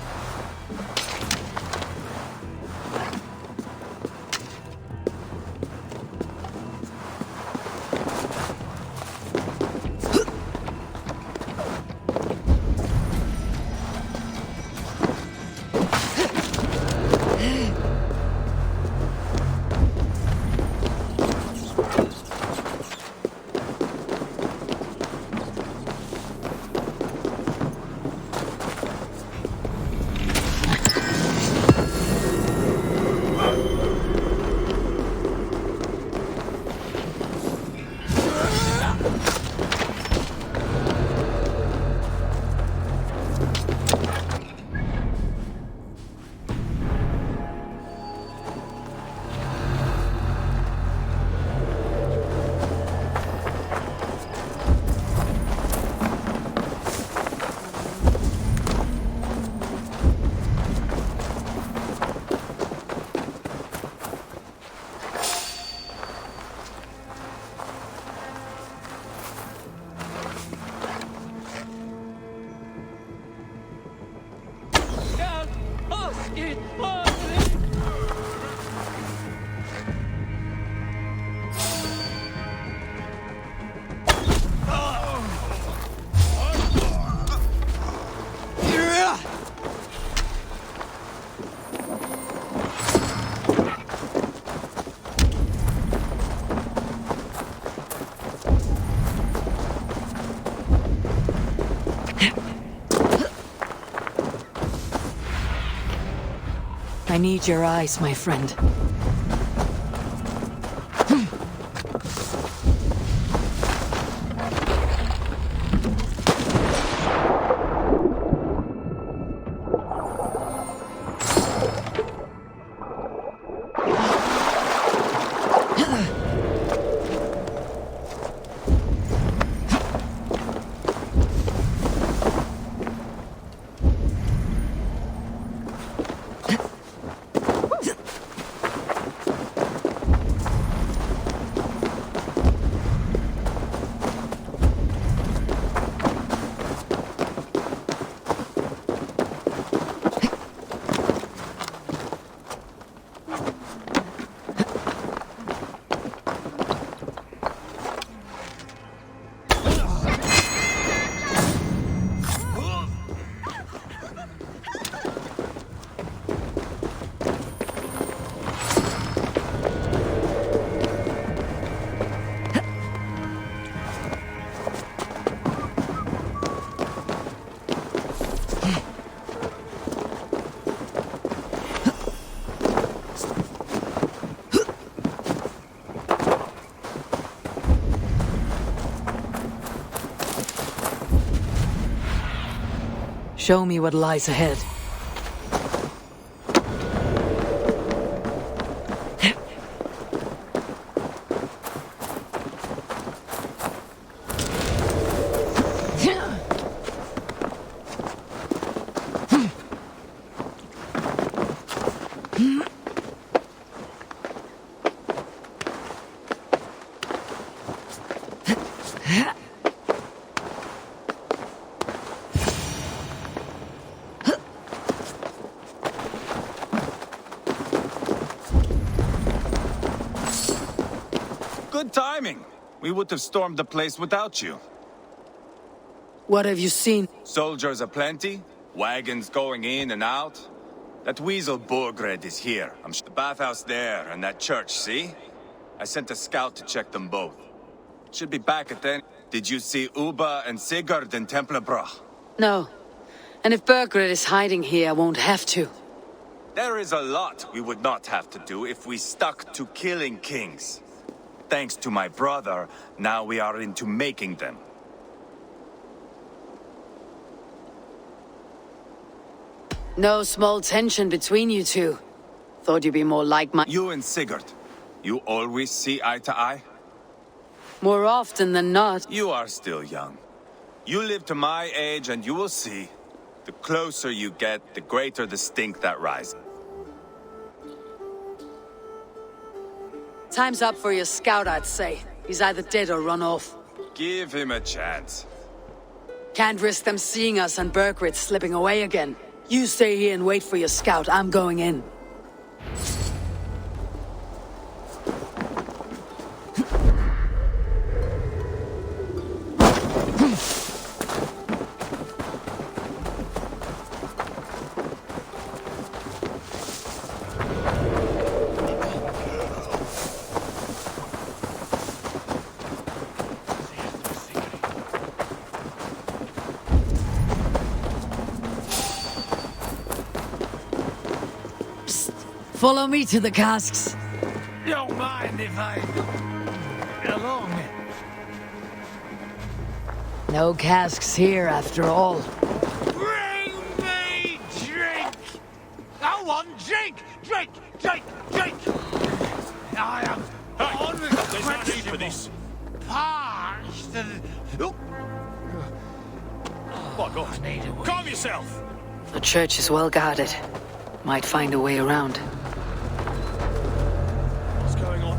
I need your eyes, my friend. Show me what lies ahead. Good timing. We would have stormed the place without you. What have you seen? Soldiers aplenty, wagons going in and out. That weasel Borgred is here. The bathhouse there and that church, see? I sent a scout to check them both. Should be back at then. Did you see Uba and Sigurd in Templebrough? No. And if Bergred is hiding here, I won't have to. There is a lot we would not have to do if we stuck to killing kings. Thanks to my brother, now we are into making them. No small tension between you two. Thought you'd be more like-minded. You and Sigurd, you always see eye to eye? More often than not. You are still young. You live to my age and you will see. The closer you get, the greater the stink that rises. Time's up for your scout, I'd say. He's either dead or run off. Give him a chance. Can't risk them seeing us and Bergred slipping away again. You stay here and wait for your scout. I'm going in. Follow me to the casks. Don't mind if I go along. No casks here, after all. Bring me drink! I want drink! Drink! Drink! Drink! I am There's no need for this. parched and... My God. Calm yourself! The church is well guarded. Might find a way around. What's going on?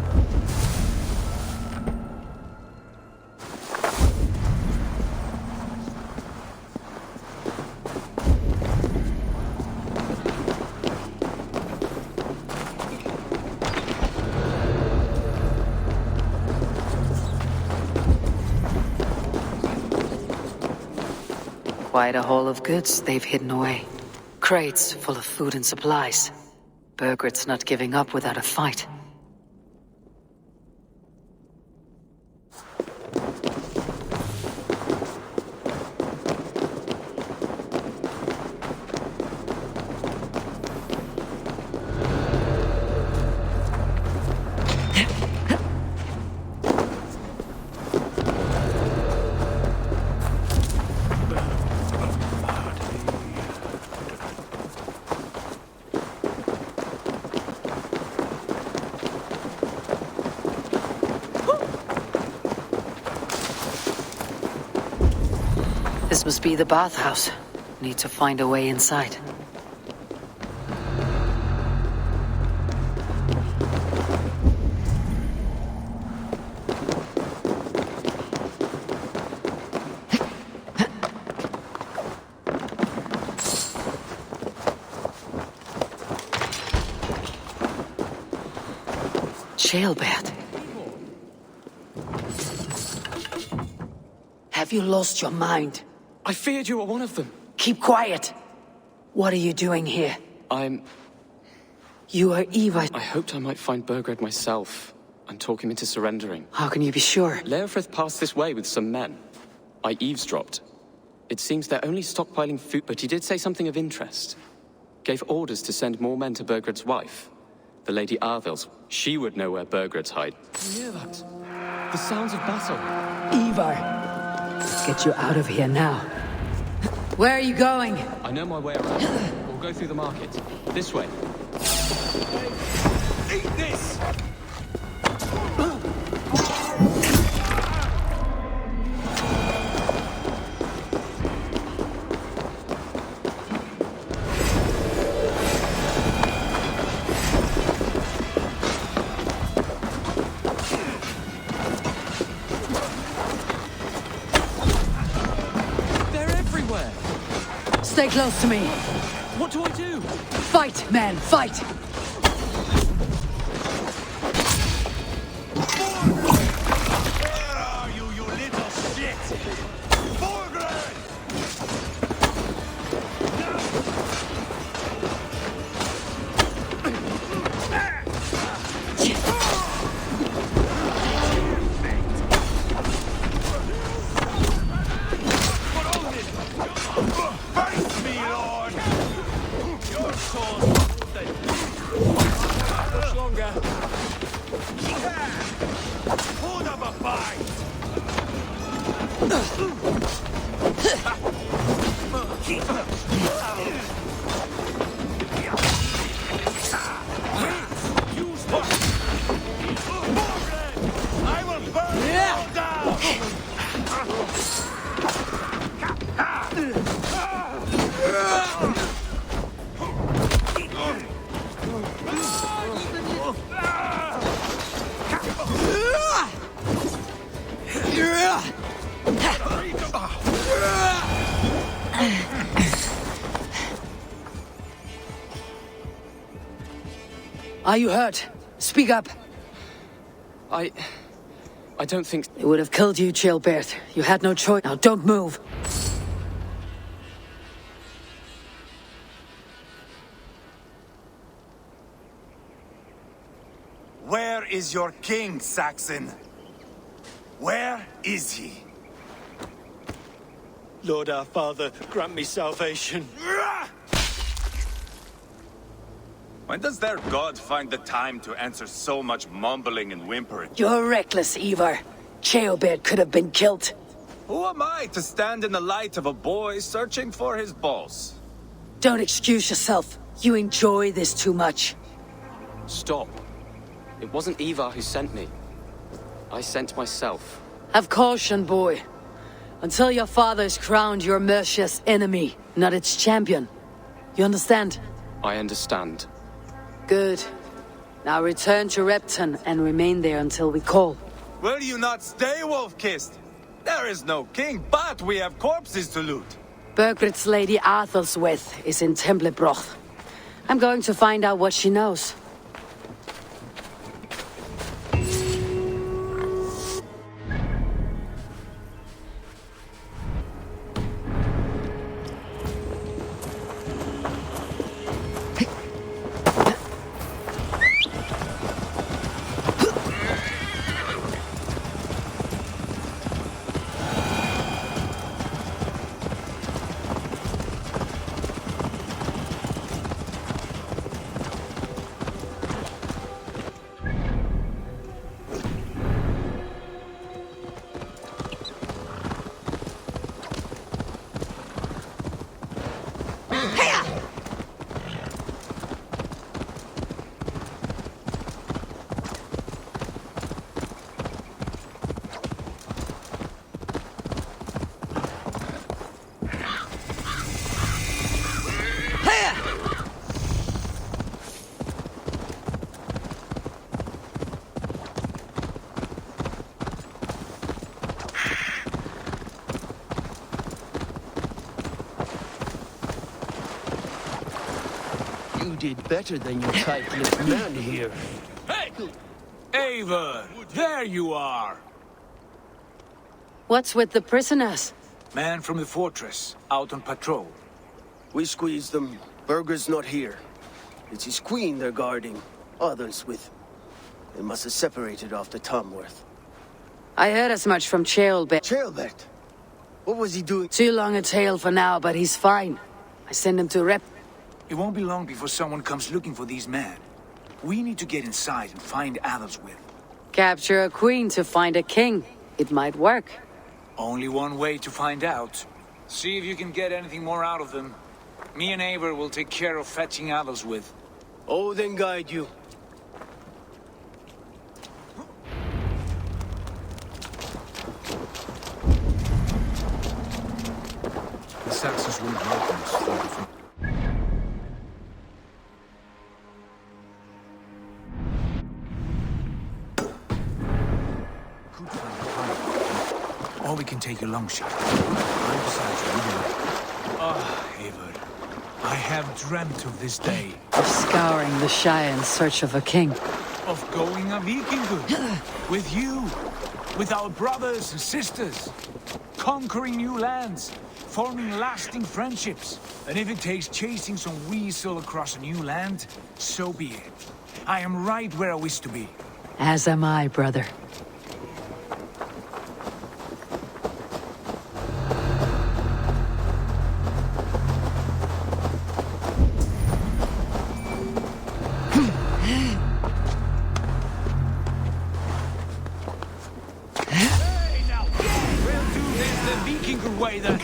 Quite a haul of goods they've hidden away. Crates full of food and supplies. Bergred's not giving up without a fight. This must be the bathhouse. Need to find a way inside. Jailbird. Have you lost your mind? I feared you were one of them. Keep quiet! What are you doing here? You are Eva. I hoped I might find Bergred myself and talk him into surrendering. How can you be sure? Leofrith passed this way with some men. I eavesdropped. It seems they're only stockpiling food, but he did say something of interest. Gave orders to send more men to Burgred's wife, the Lady Arthels. She would know where Burgred's hide. You hear that? The sounds of battle. Ivar, let's get you out of here now. Where are you going? I know my way around. We'll go through the market. This way. Eat this! Stay close to me. What do I do? Fight, man, fight! Where are you, you little shit? Borgred! Face me, Lord! Your soul much longer. Hold up a fight! I will burn you all down! Are you hurt? Speak up. I don't think... It would have killed you, Chilbert. You had no choice. Now don't move. Where is your king, Saxon? Where is he? Lord our Father, grant me salvation. When does their god find the time to answer so much mumbling and whimpering? You're reckless, Ivar. Chilbert could have been killed. Who am I to stand in the light of a boy searching for his balls? Don't excuse yourself. You enjoy this too much. Stop. It wasn't Ivar who sent me. I sent myself. Have caution, boy. Until your father is crowned your Mercia's enemy, not its champion. You understand? I understand. Good. Now return to Repton and remain there until we call. Will you not stay, Wolf-Kissed? There is no king, but we have corpses to loot. Burgred's Lady Arthelsweth is in Templebrough. I'm going to find out what she knows. Did better than your tight-lipped man here. Hey! Eivor, there you are! What's with the prisoners? Man from the fortress, out on patrol. We squeezed them. Burger's not here. It's his queen they're guarding. Others with... They must have separated after Tamworth. I heard as much from Chilbert. Chilbert? What was he doing? Too long a tale for now, but he's fine. I send him to rep. It won't be long before someone comes looking for these men. We need to get inside and find Adelswith. Capture a queen to find a king. It might work. Only one way to find out. See if you can get anything more out of them. Me and Eivor will take care of fetching Adelswith. Oh, then guide you. The Saxons won't welcome us through the front. Could find a fire, or we can take a long shot. I'll decide either way. Ah, Eivor. I have dreamt of this day. Of scouring the Shire in search of a king. Of going a Vikingur. With you. With our brothers and sisters. Conquering new lands. Forming lasting friendships. And if it takes chasing some weasel across a new land, so be it. I am right where I wish to be. As am I, brother. Way then.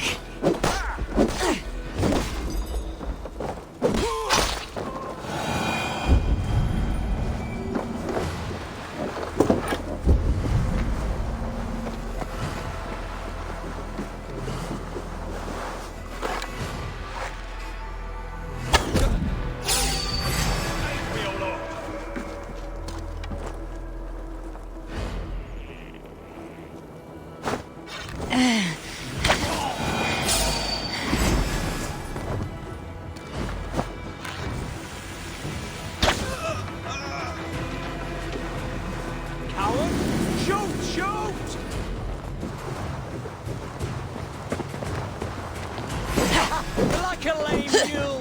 Like a lame mule!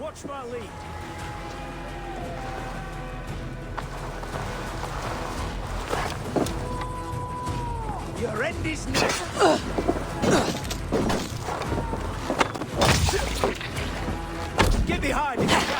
Watch my lead. Your end is near. Get behind if you can.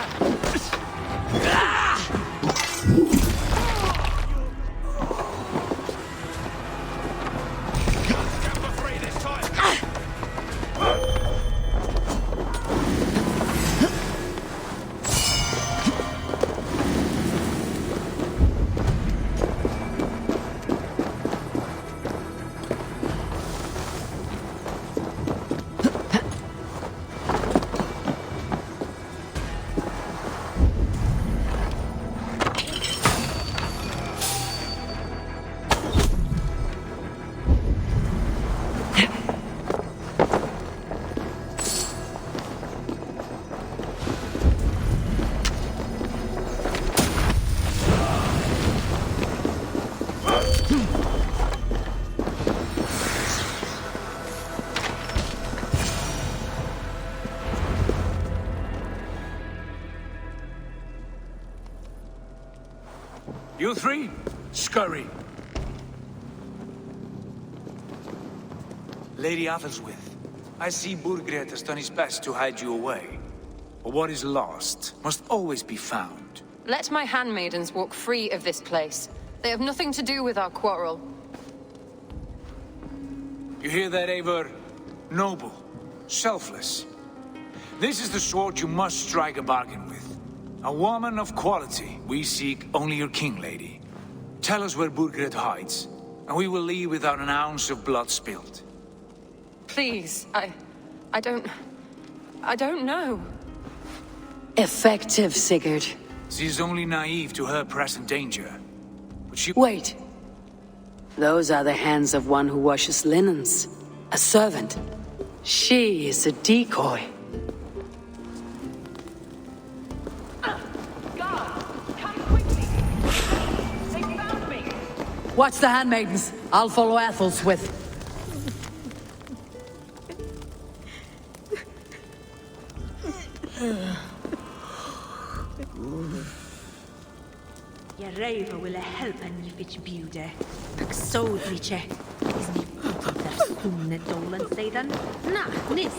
You three, scurry. Lady Athelwith, I see Burgred has done his best to hide you away. But what is lost must always be found. Let my handmaidens walk free of this place. They have nothing to do with our quarrel. You hear that, Eivor? Noble, selfless. This is the sword you must strike a bargain with. A woman of quality. We seek only your king, lady. Tell us where Burgred hides, and we will leave without an ounce of blood spilled. Please, I don't know. Effective, Sigurd. She is only naive to her present danger. But she— Wait. Those are the hands of one who washes linens. A servant. She is a decoy. Guards, come quickly! They found me! Watch the handmaidens. I'll follow Athelwith. Your rival will help and fitch beauty. So riche. Is me der stunde dolan sedan? Na, nis.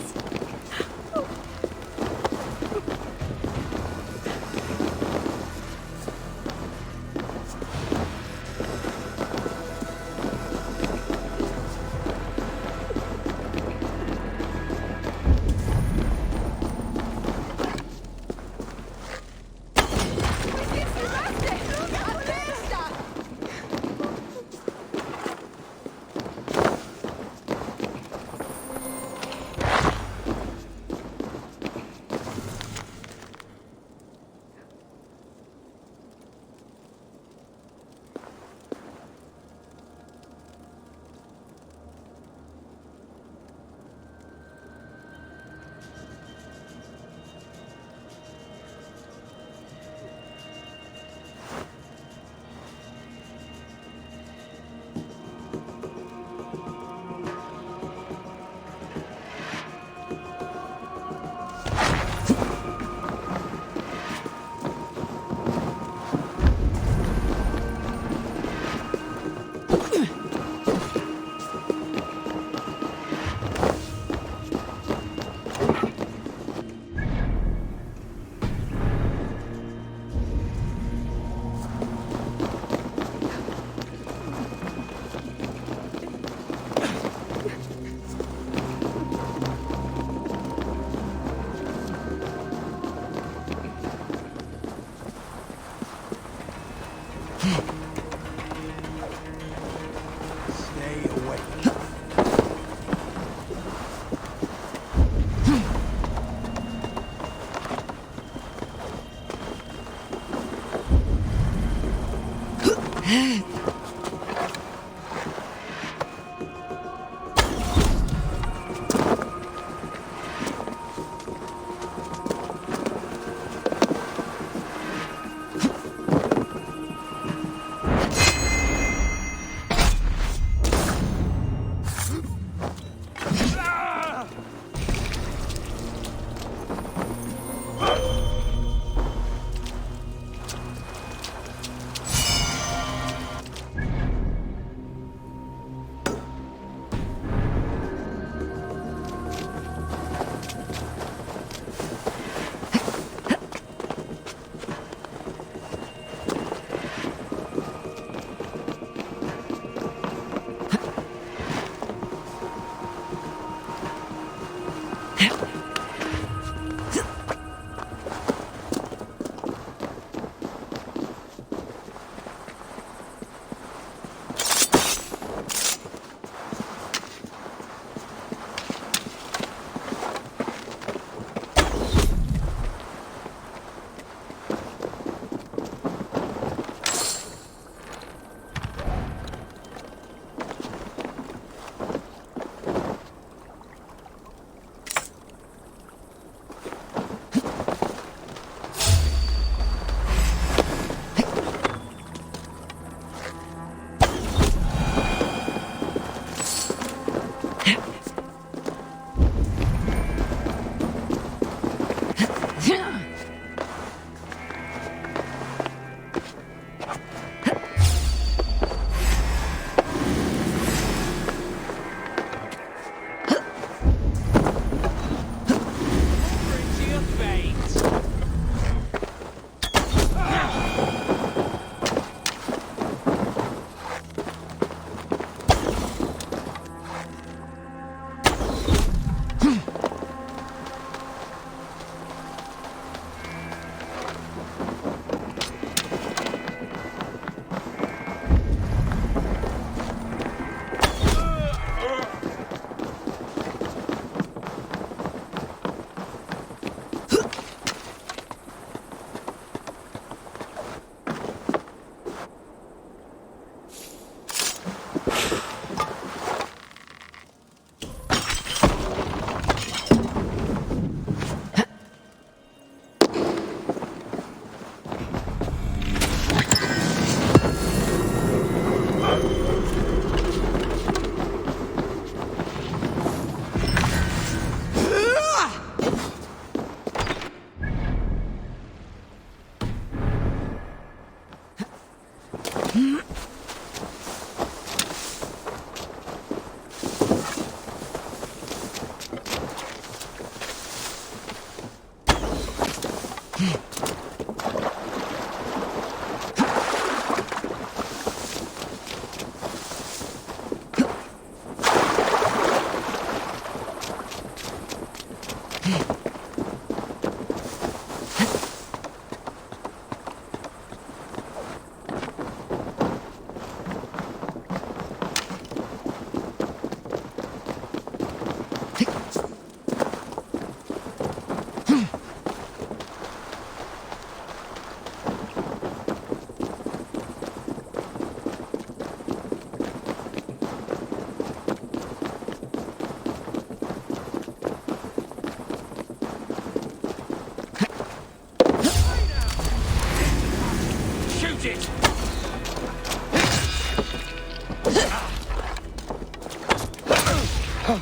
Hey,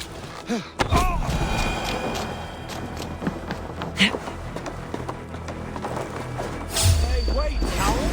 wait, coward!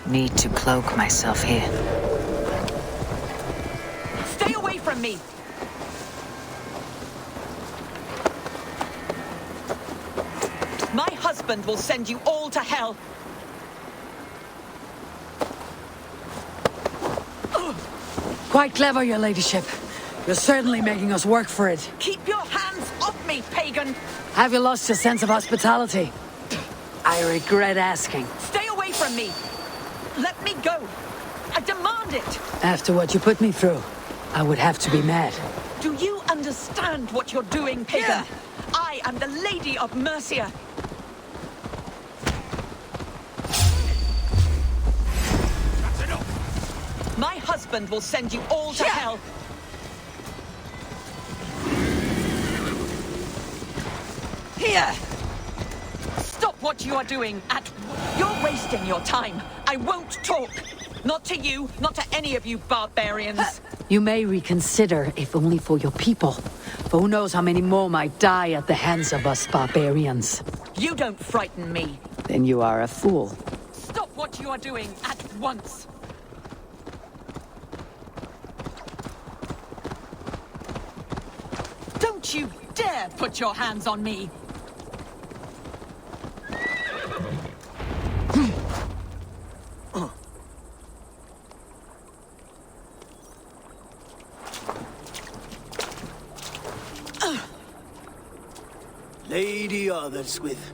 Need to cloak myself here. Stay away from me! My husband will send you all to hell! Quite clever, your ladyship. You're certainly making us work for it. Keep your hands off me, pagan! Have you lost your sense of hospitality? I regret asking. Stay away from me! Let me go! I demand it! After what you put me through, I would have to be mad. Do you understand what you're doing, pagan? Yeah. I am the Lady of Mercia. That's enough! My husband will send you all to hell. Here! Stop what you are doing You're wasting your time. I won't talk. Not to you, not to any of you barbarians. You may reconsider, if only for your people. For who knows how many more might die at the hands of us barbarians. You don't frighten me. Then you are a fool. Stop what you are doing at once. Don't you dare put your hands on me. Lady Otherswith,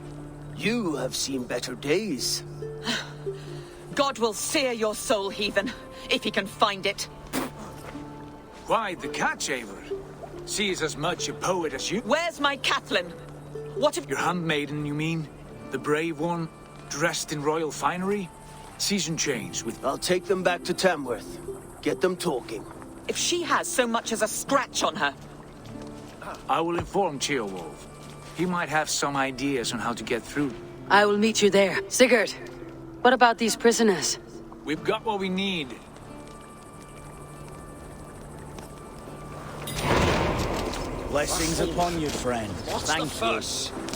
you have seen better days. God will sear your soul, heathen, if he can find it. Why the catch, Eivor? She is as much a poet as you. Where's my Catelyn? What if... Your handmaiden, you mean? The brave one, dressed in royal finery? Season change with... I'll take them back to Tamworth. Get them talking. If she has so much as a scratch on her... I will inform Ceolwulf. He might have some ideas on how to get through. I will meet you there. Sigurd, what about these prisoners? We've got what we need. Blessings upon you, friend. Thank you.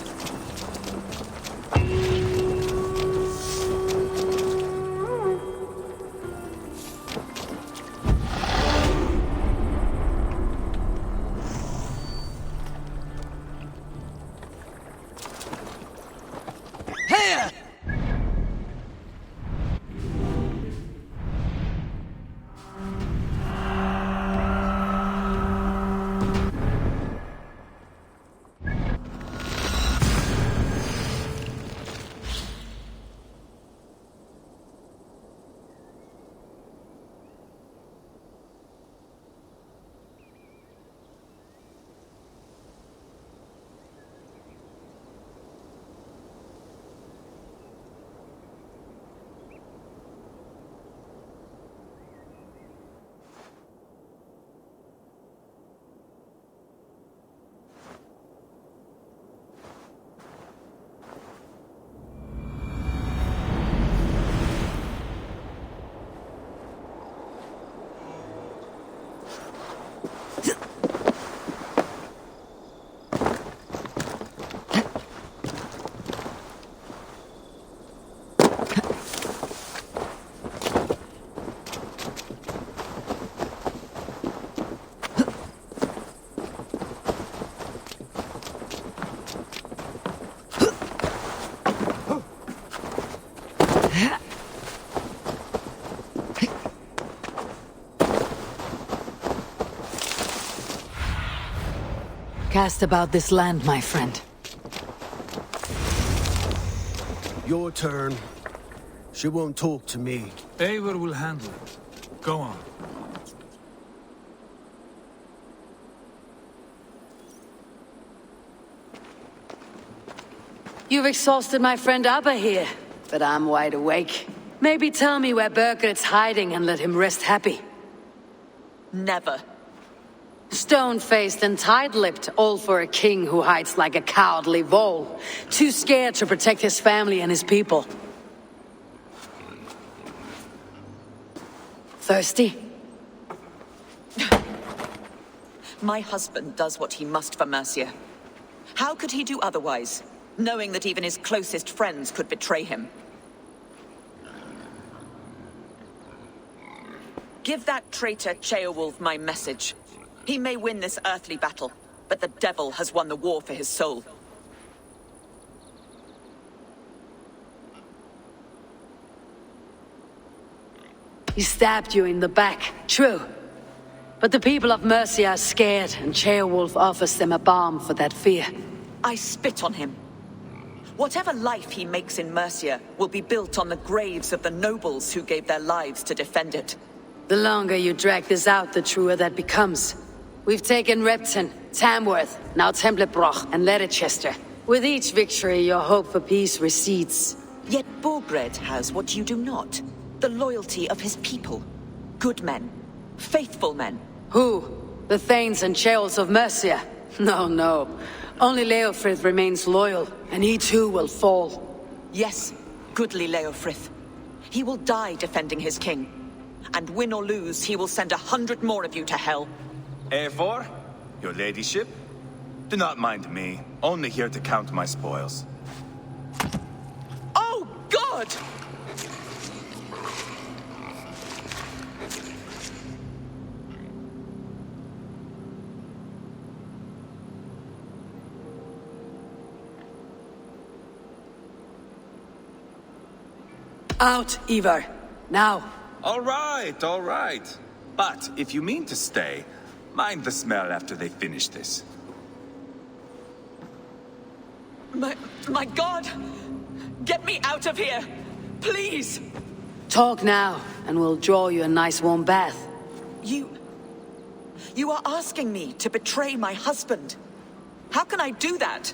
asked about this land, my friend? Your turn. She won't talk to me. Eivor will handle it. Go on. You've exhausted my friend Abba here, but I'm wide awake. Maybe tell me where Burgred's hiding and let him rest happy. Never. Stone-faced and tight-lipped, all for a king who hides like a cowardly vole. Too scared to protect his family and his people. Thirsty? My husband does what he must for Mercia. How could he do otherwise, knowing that even his closest friends could betray him? Give that traitor Ceolwulf my message. He may win this earthly battle, but the devil has won the war for his soul. He stabbed you in the back, true. But the people of Mercia are scared, and Ceolwulf offers them a balm for that fear. I spit on him. Whatever life he makes in Mercia will be built on the graves of the nobles who gave their lives to defend it. The longer you drag this out, the truer that becomes. We've taken Repton, Tamworth, now Templebrough and Ledecestre. With each victory, your hope for peace recedes. Yet Borgred has what you do not. The loyalty of his people. Good men. Faithful men. Who? The Thanes and Ceolls of Mercia? No, no. Only Leofrith remains loyal, and he too will fall. Yes, goodly Leofrith. He will die defending his king. And win or lose, he will send 100 more of you to hell. Eivor, your ladyship? Do not mind me. Only here to count my spoils. Oh, God! Out, Ivar. Now. All right. But if you mean to stay, mind the smell after they finish this. My God! Get me out of here! Please! Talk now, and we'll draw you a nice warm bath. You are asking me to betray my husband. How can I do that?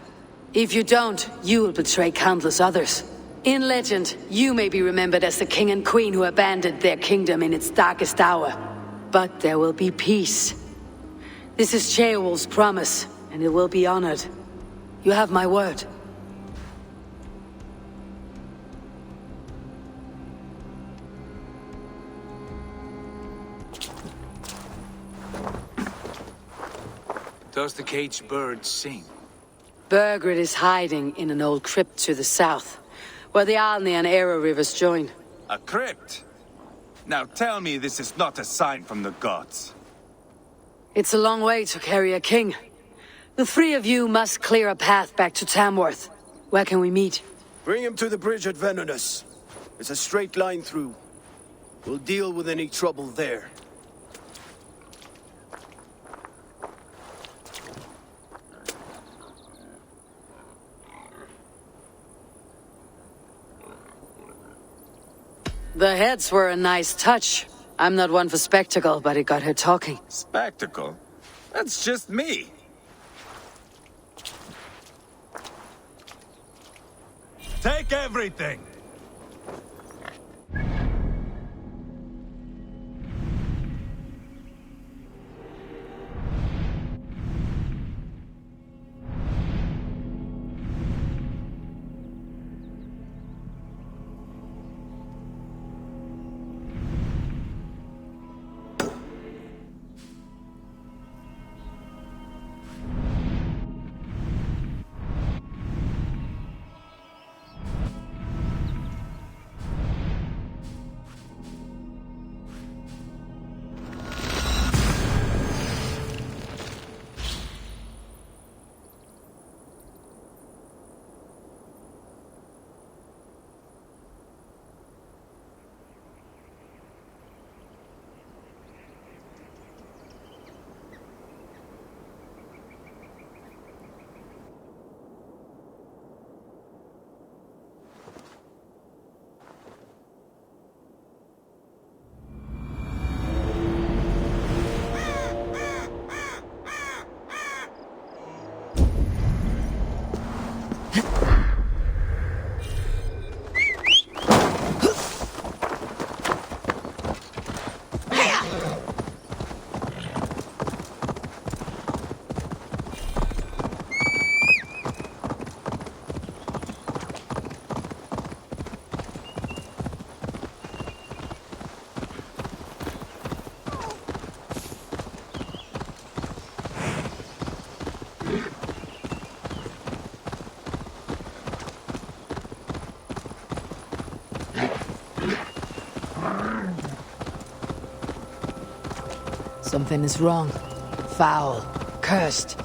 If you don't, you will betray countless others. In legend, you may be remembered as the king and queen who abandoned their kingdom in its darkest hour. But there will be peace. This is Ceolwulf's promise, and it will be honored. You have my word. Does the caged bird sing? Burgred is hiding in an old crypt to the south, where the Alni and Era rivers join. A crypt? Now tell me this is not a sign from the gods. It's a long way to carry a king. The three of you must clear a path back to Tamworth. Where can we meet? Bring him to the bridge at Venonus. It's a straight line through. We'll deal with any trouble there. The heads were a nice touch. I'm not one for spectacle, but it got her talking. Spectacle? That's just me. Take everything! Something is wrong. Foul. Cursed.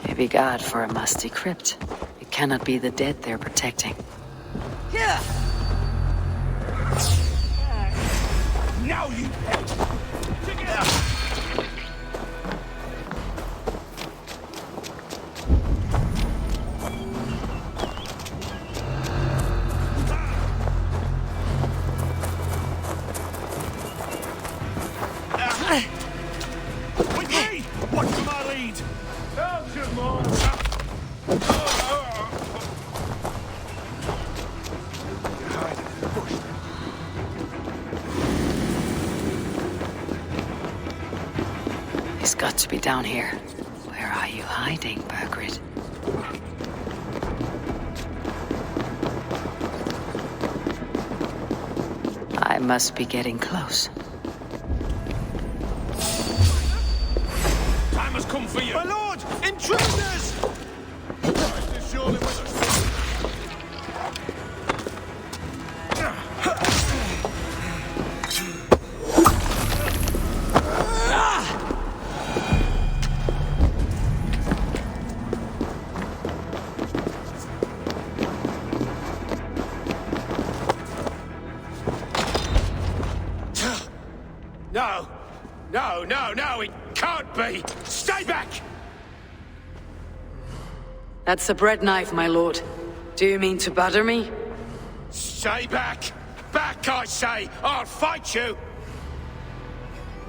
Maybe God for a musty crypt. It cannot be the dead they're protecting. Here! Now you... With me! Watch for my lead! He's got to be down here. Where are you hiding, Burgred? I must be getting close. Time has come for you! My lord! Intruders! Christ is surely with us. No! No, no, no! It can't be! Stay back! That's a bread knife, my lord. Do you mean to butter me? Stay back! Back, I say! I'll fight you!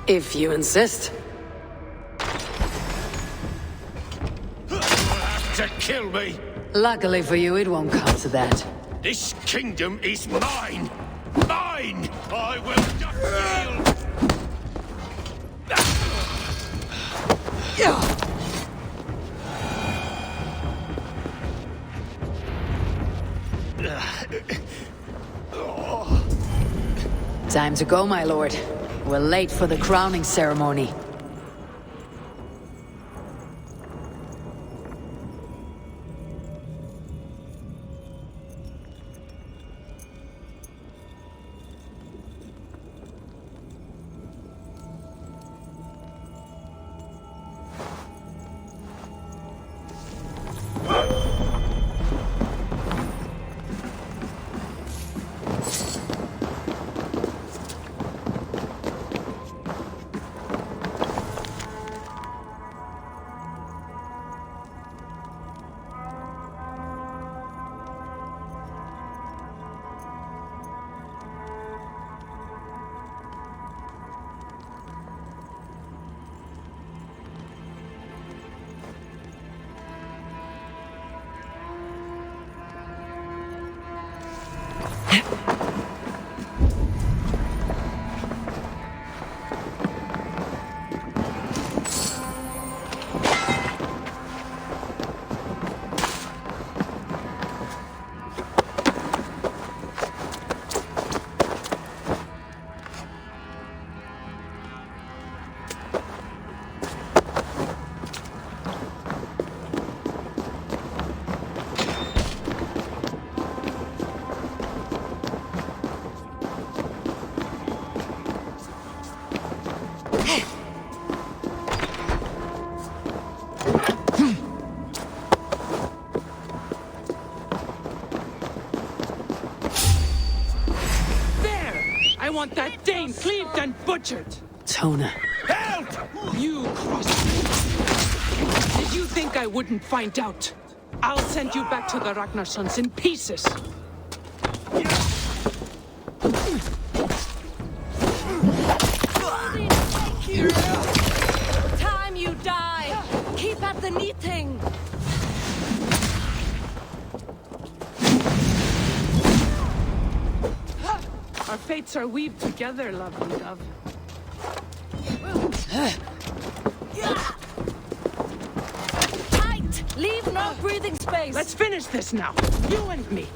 If you insist. You'll have to kill me! Luckily for you, it won't come to that. This kingdom is mine! Mine! I will not yield! Time to go, my lord. We're late for the crowning ceremony. want that Dane cleaved and butchered! Tona. Help! You crossed. Did you think I wouldn't find out? I'll send you back to the Ragnar sons in pieces. Time you die! Keep at the knitting! Our fates are weaved together, lovely dove. Tight! Leave no breathing space! Let's finish this now, you and me.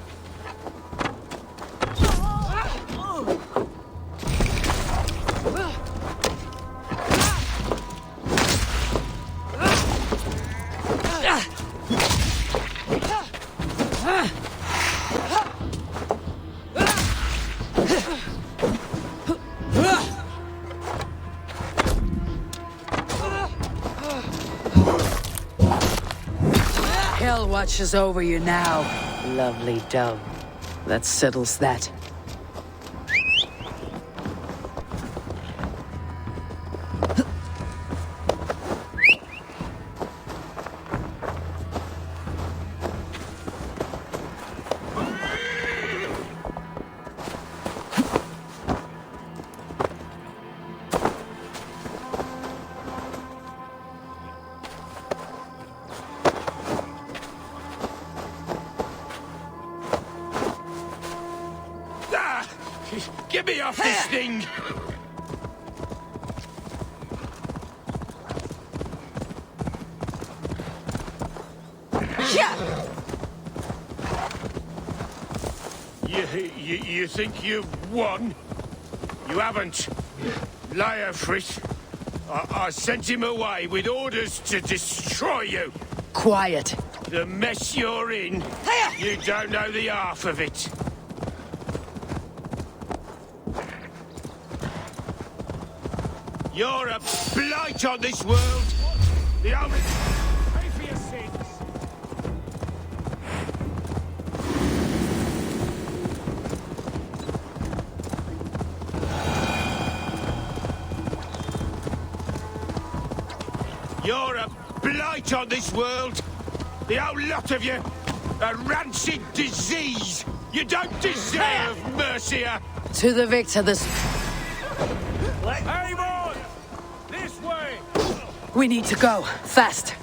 Hell watches over you now, lovely dove. That settles that. Get me off this thing! You think you've won? You haven't. Liar, Fritz. I sent him away with orders to destroy you. Quiet. The mess you're in, you don't know the half of it. You're a blight on this world. The only... Pay for your sins. You're a blight on this world. The whole lot of you. A rancid disease. You don't deserve Mercia. To the victor, this... Hey, boys! This way! We need to go. Fast.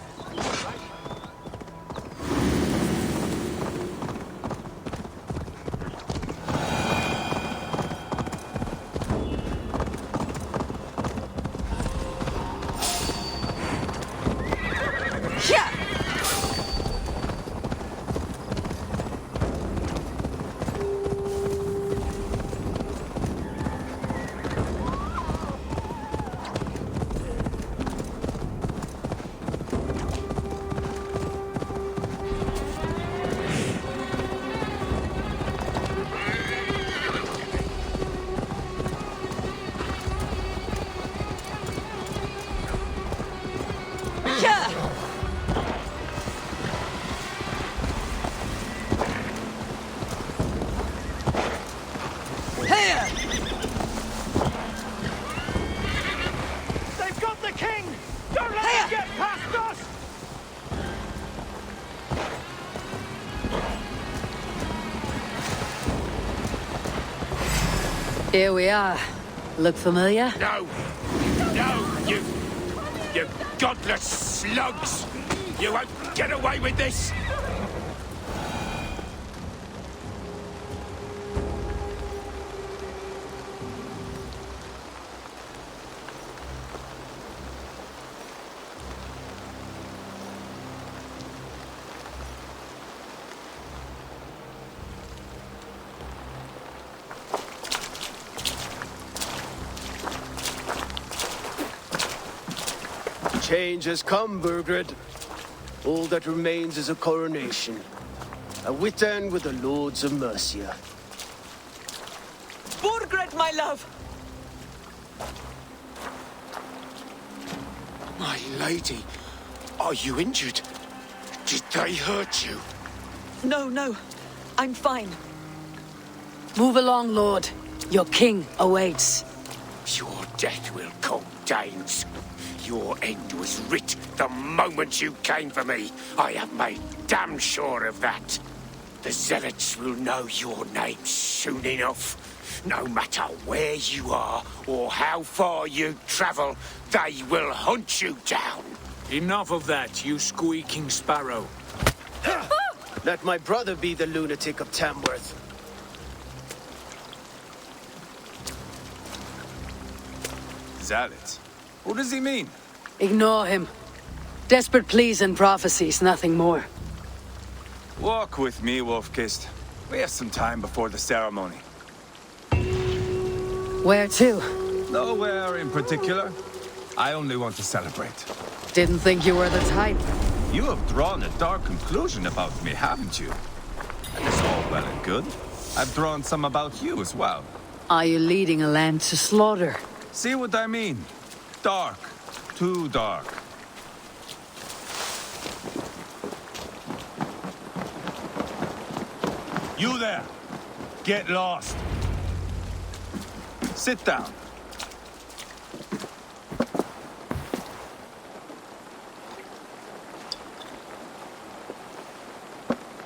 They've got the king! Don't let them get past us! Here we are. Look familiar? No! No! You godless slugs! You won't get away with this! Change has come, Burgred. All that remains is a coronation. A witan with the Lords of Mercia. Burgred, my love! My lady, are you injured? Did they hurt you? No, no. I'm fine. Move along, Lord. Your king awaits. Your death will come, Danes. Your end was writ the moment you came for me. I have made damn sure of that. The zealots will know your name soon enough. No matter where you are or how far you travel, they will hunt you down. Enough of that, you squeaking sparrow. Let my brother be the lunatic of Tamworth. Zealots? What does he mean? Ignore him. Desperate pleas and prophecies, nothing more. Walk with me, Wolf-Kissed. We have some time before the ceremony. Where to? Nowhere in particular. I only want to celebrate. Didn't think you were the type. You have drawn a dark conclusion about me, haven't you? And it's all well and good. I've drawn some about you as well. Are you leading a land to slaughter? See what I mean? Dark. Too dark. You there! Get lost! Sit down.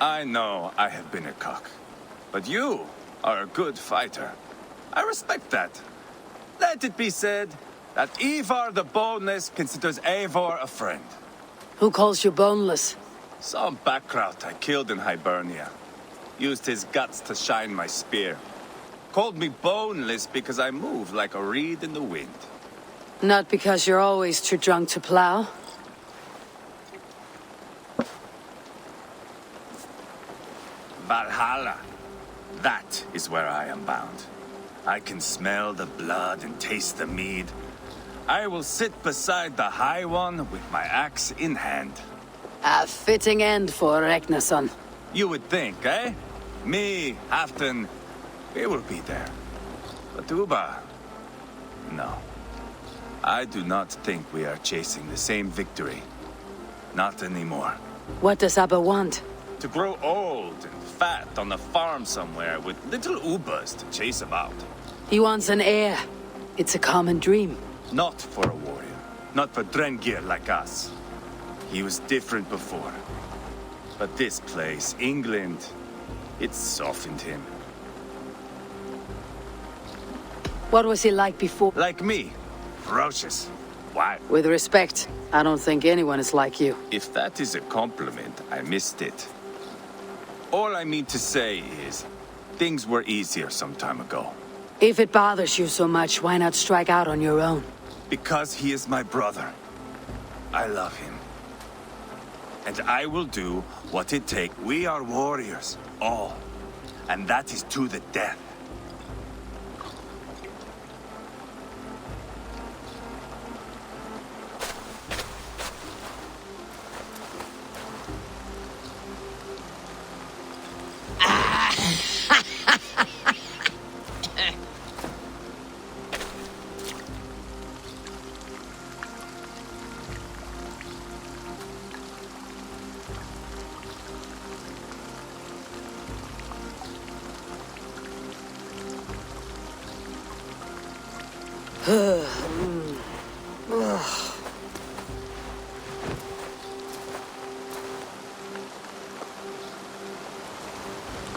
I know I have been a cock, but you are a good fighter. I respect that. Let it be said that Ivar the Boneless considers Eivor a friend. Who calls you boneless? Some backrout I killed in Hibernia. Used his guts to shine my spear. Called me boneless because I move like a reed in the wind. Not because you're always too drunk to plow? Valhalla. That is where I am bound. I can smell the blood and taste the mead. I will sit beside the High One with my axe in hand. A fitting end for Ragnarsson. You would think, eh? Me, Halfdan, we will be there. But Uba... no. I do not think we are chasing the same victory. Not anymore. What does Abba want? To grow old and fat on a farm somewhere with little Ubas to chase about. He wants an heir. It's a common dream. Not for a warrior. Not for Drengir like us. He was different before. But this place, England, it softened him. What was he like before? Like me. Ferocious. Wild. With respect, I don't think anyone is like you. If that is a compliment, I missed it. All I mean to say is, things were easier some time ago. If it bothers you so much, why not strike out on your own? Because he is my brother. I love him. And I will do what it takes. We are warriors, all. And that is to the death.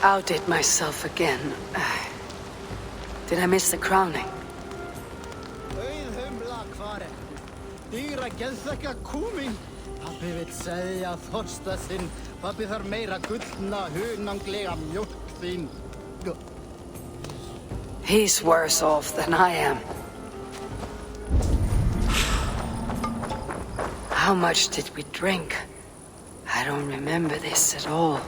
Outdid myself again. Did I miss the crowning? Dýra geðþekka kúmin. Pabbi vill segja þorsta sinn. Pabbi þarf meira gullna, hunanglega mjólk þín. He's worse off than I am. How much did we drink? I don't remember this at all.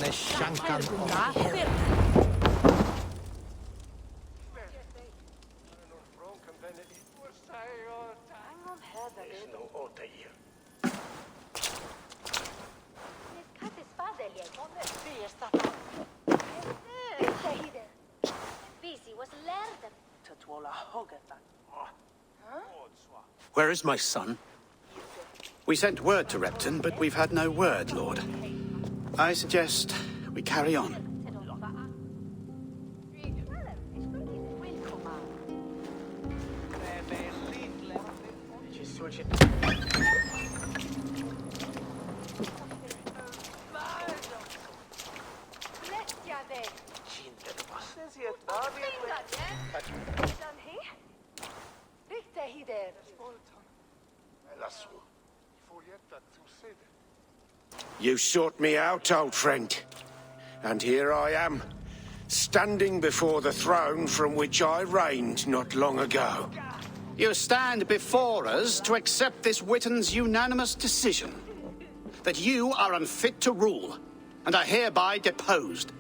med sjankan Where is my son? We sent word to Repton, but we've had no word, Lord. I suggest we carry on. You sought me out, old friend. And here I am, standing before the throne from which I reigned not long ago. You stand before us to accept this Witten's unanimous decision. That you are unfit to rule, and are hereby deposed.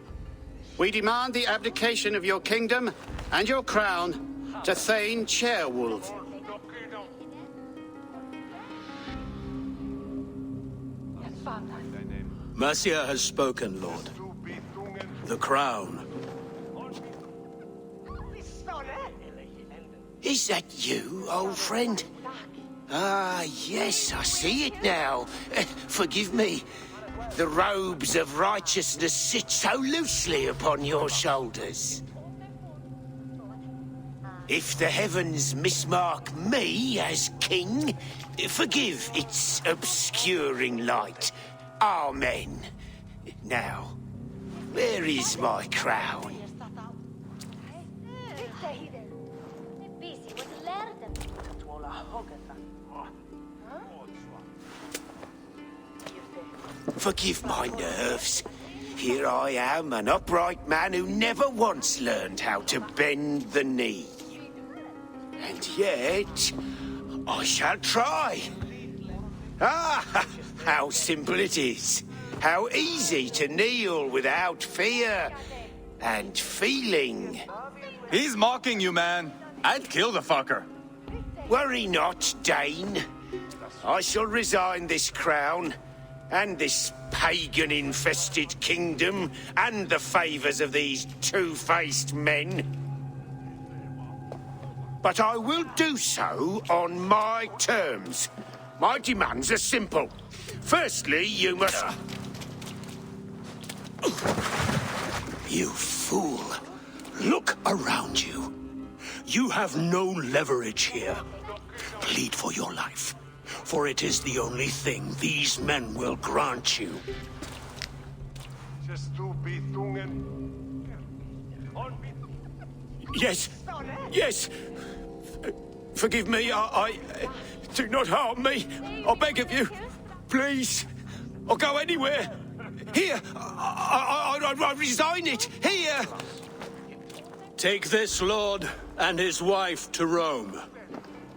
We demand the abdication of your kingdom and your crown to Thane Chairwolf. Mercia has spoken, Lord. The crown. Is that you, old friend? Ah, yes, I see it now. Forgive me. The robes of righteousness sit so loosely upon your shoulders. If the heavens mismark me as king, forgive its obscuring light. Amen. Now, where is my crown? Forgive my nerves. Here I am, an upright man who never once learned how to bend the knee. And yet, I shall try. Ah, how simple it is. How easy to kneel without fear and feeling. He's mocking you, man. I'd kill the fucker. Worry not, Dane. I shall resign this crown and this pagan-infested kingdom and the favours of these two-faced men. But I will do so on my terms. My demands are simple. Firstly, you must... You fool. Look around you. You have no leverage here. Plead for your life, for it is the only thing these men will grant you. Yes, yes. Forgive me, I do not harm me. I beg of you, please. I'll go anywhere. Here, I resign it. Here. Take this lord and his wife to Rome.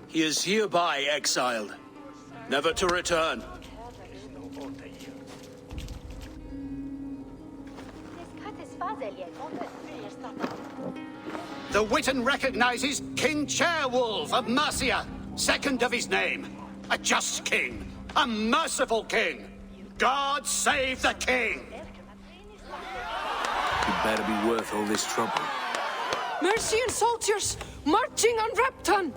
He is hereby exiled, never to return. The Witten recognizes King Chairwolf of Mercia, second of his name. A just king, a merciful king. God save the king! It better be worth all this trouble. Mercian soldiers marching on Repton!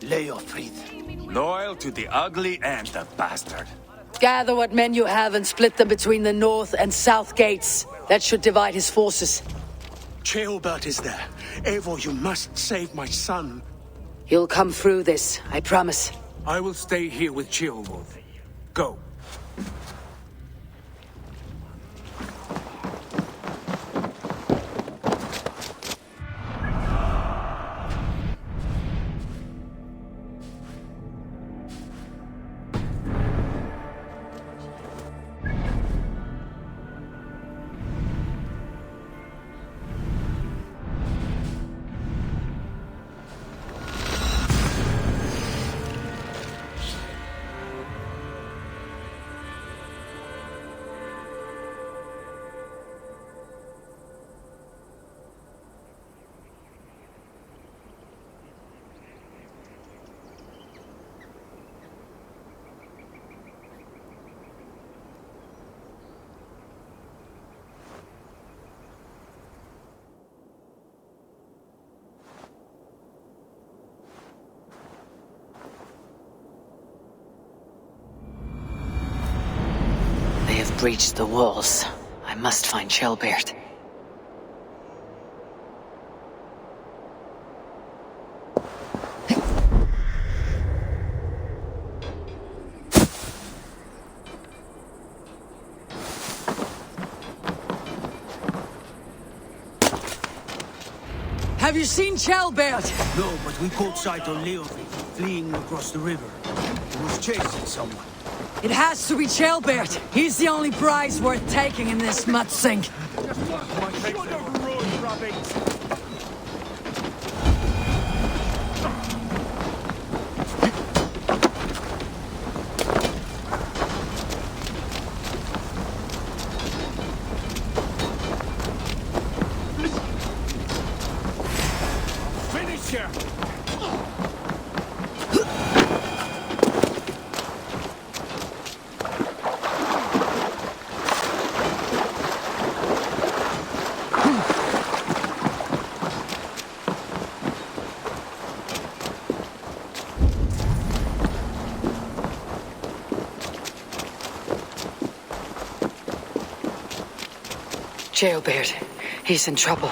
Leofrid. Loyal to the ugly and the bastard. Gather what men you have and split them between the north and south gates. That should divide his forces. Ceolbert is there. Eivor, you must save my son. He'll come through this, I promise. I will stay here with Ceolwolf. Go. reach the walls, I must find Shelbeard. Have you seen Shelbeard? No, but we caught sight of Leofric fleeing across the river. He was chasing someone. It has to be Shelbeard. He's the only prize worth taking in this mud sink. Finish here! Shelbeard, he's in trouble.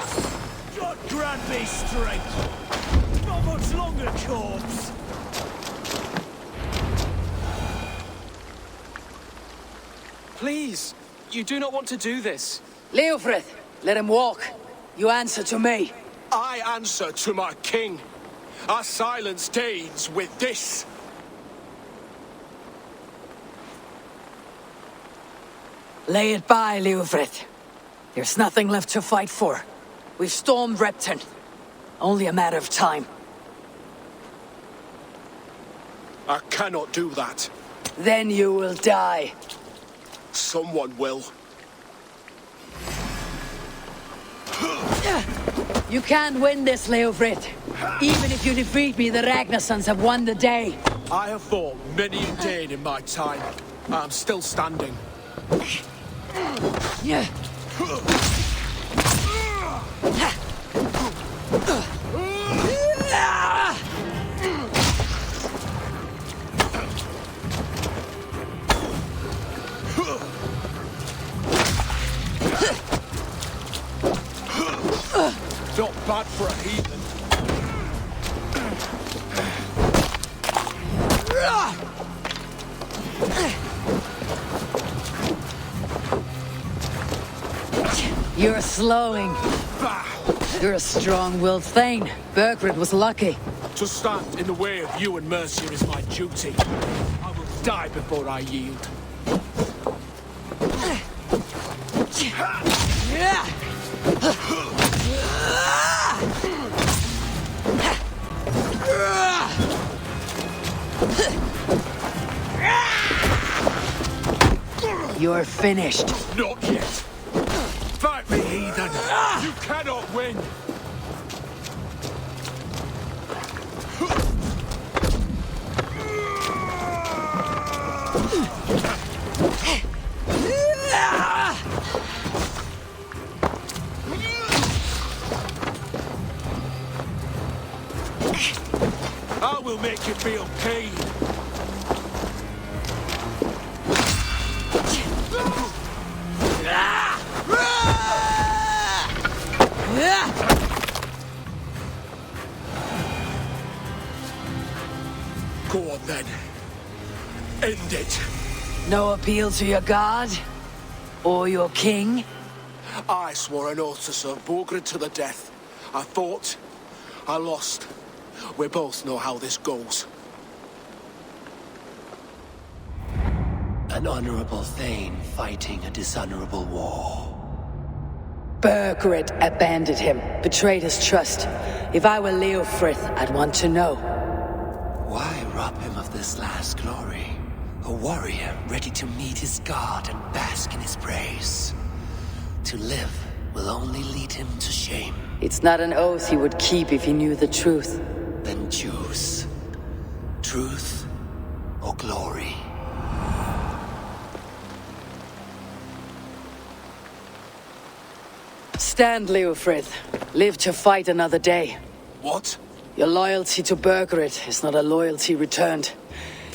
God grant me strength! Not much longer, corpse! Please, you do not want to do this. Leofrith, let him walk. You answer to me. I answer to my king. I silence Danes with this. Lay it by, Leofrith. There's nothing left to fight for. We've stormed Repton. Only a matter of time. I cannot do that. Then you will die. Someone will. You can't win this, Leofrith. Even if you defeat me, the Ragnar sons have won the day. I have fought many a Dane in my time. I'm still standing. Yeah. Not bad for a heathen. You're slowing. You're a strong-willed Thane. Burgred was lucky. To stand in the way of you and Mercia is my duty. I will die before I yield. You're finished. Not yet. Fight me, heathen. You cannot win. I will make you feel pain. Go on then. End it. No appeal to your god? Or your king? I swore an oath to serve Borgred to the death. I fought. I lost. We both know how this goes. An honorable Thane fighting a dishonorable war. Burgred abandoned him, betrayed his trust. If I were Leofrith, I'd want to know. Why rob him of this last glory? A warrior ready to meet his god and bask in his praise. To live will only lead him to shame. It's not an oath he would keep if he knew the truth. Then choose. Truth or glory. Stand, Leofrith. Live to fight another day. What? Your loyalty to Burgred is not a loyalty returned.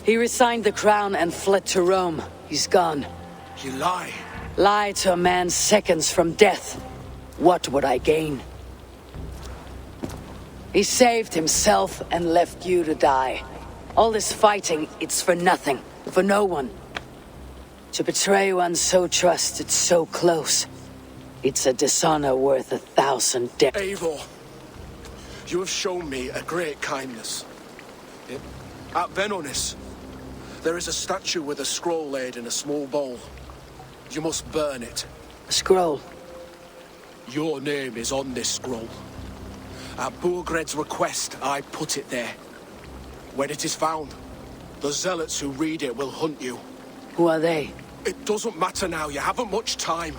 He resigned the crown and fled to Rome. He's gone. You lie. Lie to a man seconds from death. What would I gain? He saved himself and left you to die. All this fighting, it's for nothing. For no one. To betray one so trusted, so close. It's a dishonor worth 1,000 deaths. Eivor, you have shown me a great kindness. At Venonis, there is a statue with a scroll laid in a small bowl. You must burn it. A scroll? Your name is on this scroll. At Burgred's request, I put it there. When it is found, the zealots who read it will hunt you. Who are they? It doesn't matter now, you haven't much time.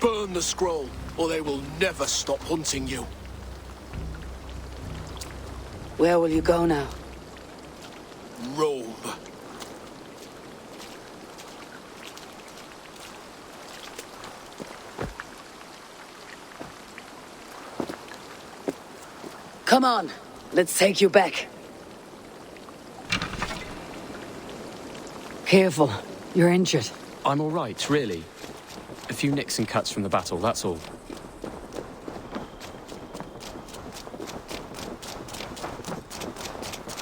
Burn the scroll, or they will never stop hunting you. Where will you go now? Rome. Come on, let's take you back. Careful, you're injured. I'm all right, really. A few nicks and cuts from the battle, that's all.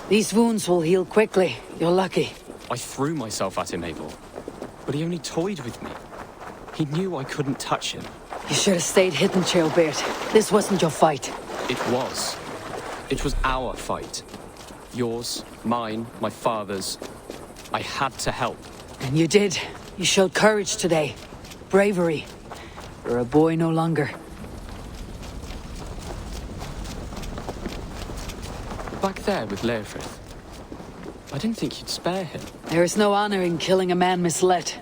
These wounds will heal quickly. You're lucky. I threw myself at him, Abel. But he only toyed with me. He knew I couldn't touch him. You should have stayed hidden, Chilbert. This wasn't your fight. It was. It was our fight. Yours, mine, my father's. I had to help. And you did. You showed courage today. Bravery. You're a boy no longer. Back there with Leofrith. I didn't think you'd spare him. There is no honor in killing a man misled.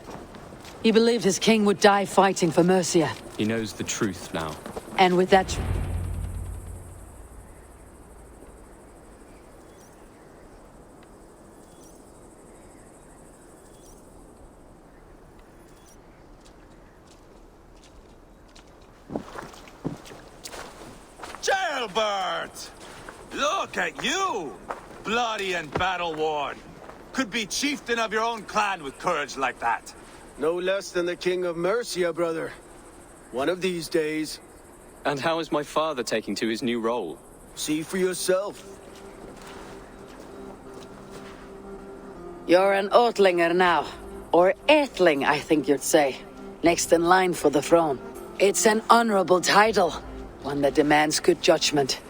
He believed his king would die fighting for Mercia. He knows the truth now. And with that... Jailbird! Look at you! Bloody and battle-worn. Could be chieftain of your own clan with courage like that. No less than the king of Mercia, brother. One of these days. And how is my father taking to his new role? See for yourself. You're an Oatlinger now. Or Aethling, I think you'd say. Next in line for the throne. It's an honorable title. One that demands good judgment.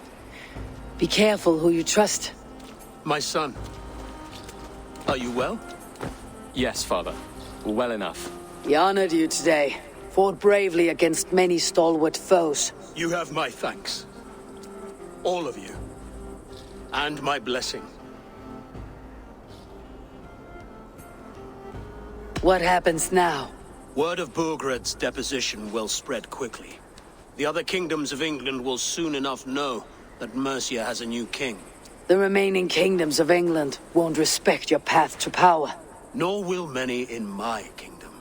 Be careful who you trust. My son. Are you well? Yes, father. Well enough. He honored you today. Fought bravely against many stalwart foes. You have my thanks. All of you. And my blessing. What happens now? Word of Burgred's deposition will spread quickly. The other kingdoms of England will soon enough know that Mercia has a new king. The remaining kingdoms of England won't respect your path to power. Nor will many in my kingdom.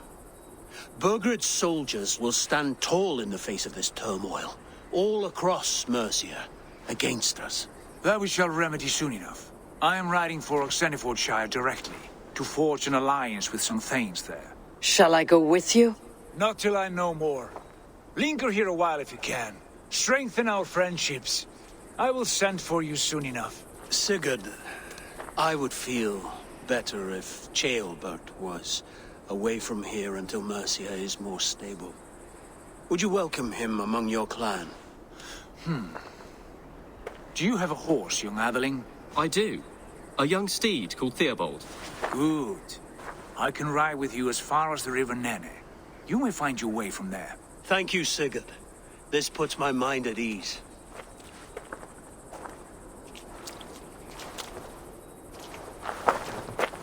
Burgred's soldiers will stand tall in the face of this turmoil, all across Mercia, against us. That we shall remedy soon enough. I am riding for Oxenfordshire directly, to forge an alliance with some thanes there. Shall I go with you? Not till I know more. Linger here a while if you can. Strengthen our friendships. I will send for you soon enough. Sigurd, I would feel better if Ceolbert was away from here until Mercia is more stable. Would you welcome him among your clan? Do you have a horse, young Atheling? I do. A young steed called Theobald. Good. I can ride with you as far as the River Nene. You may find your way from there. Thank you, Sigurd. This puts my mind at ease.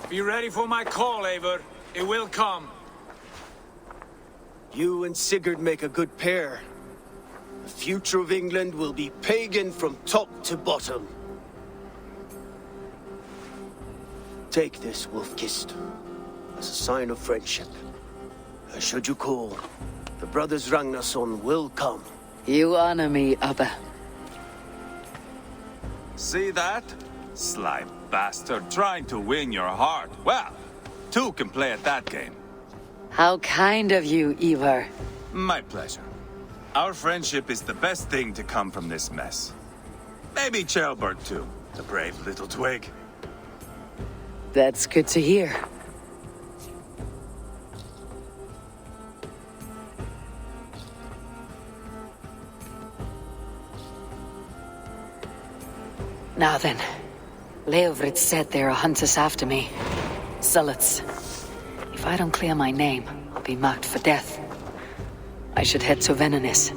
Be ready for my call, Eivor. It will come. You and Sigurd make a good pair. The future of England will be pagan from top to bottom. Take this, Wolf-Kissed, as a sign of friendship. Should you call, the brothers Ragnarsson will come. You honor me, Abba. See that? Sly bastard trying to win your heart. Well, two can play at that game. How kind of you, Ivar. My pleasure. Our friendship is the best thing to come from this mess. Maybe Ceolbert too, the brave little twig. That's good to hear. Now then, Leofrid said there are hunters after me. Zealots. If I don't clear my name, I'll be marked for death. I should head to Venanis,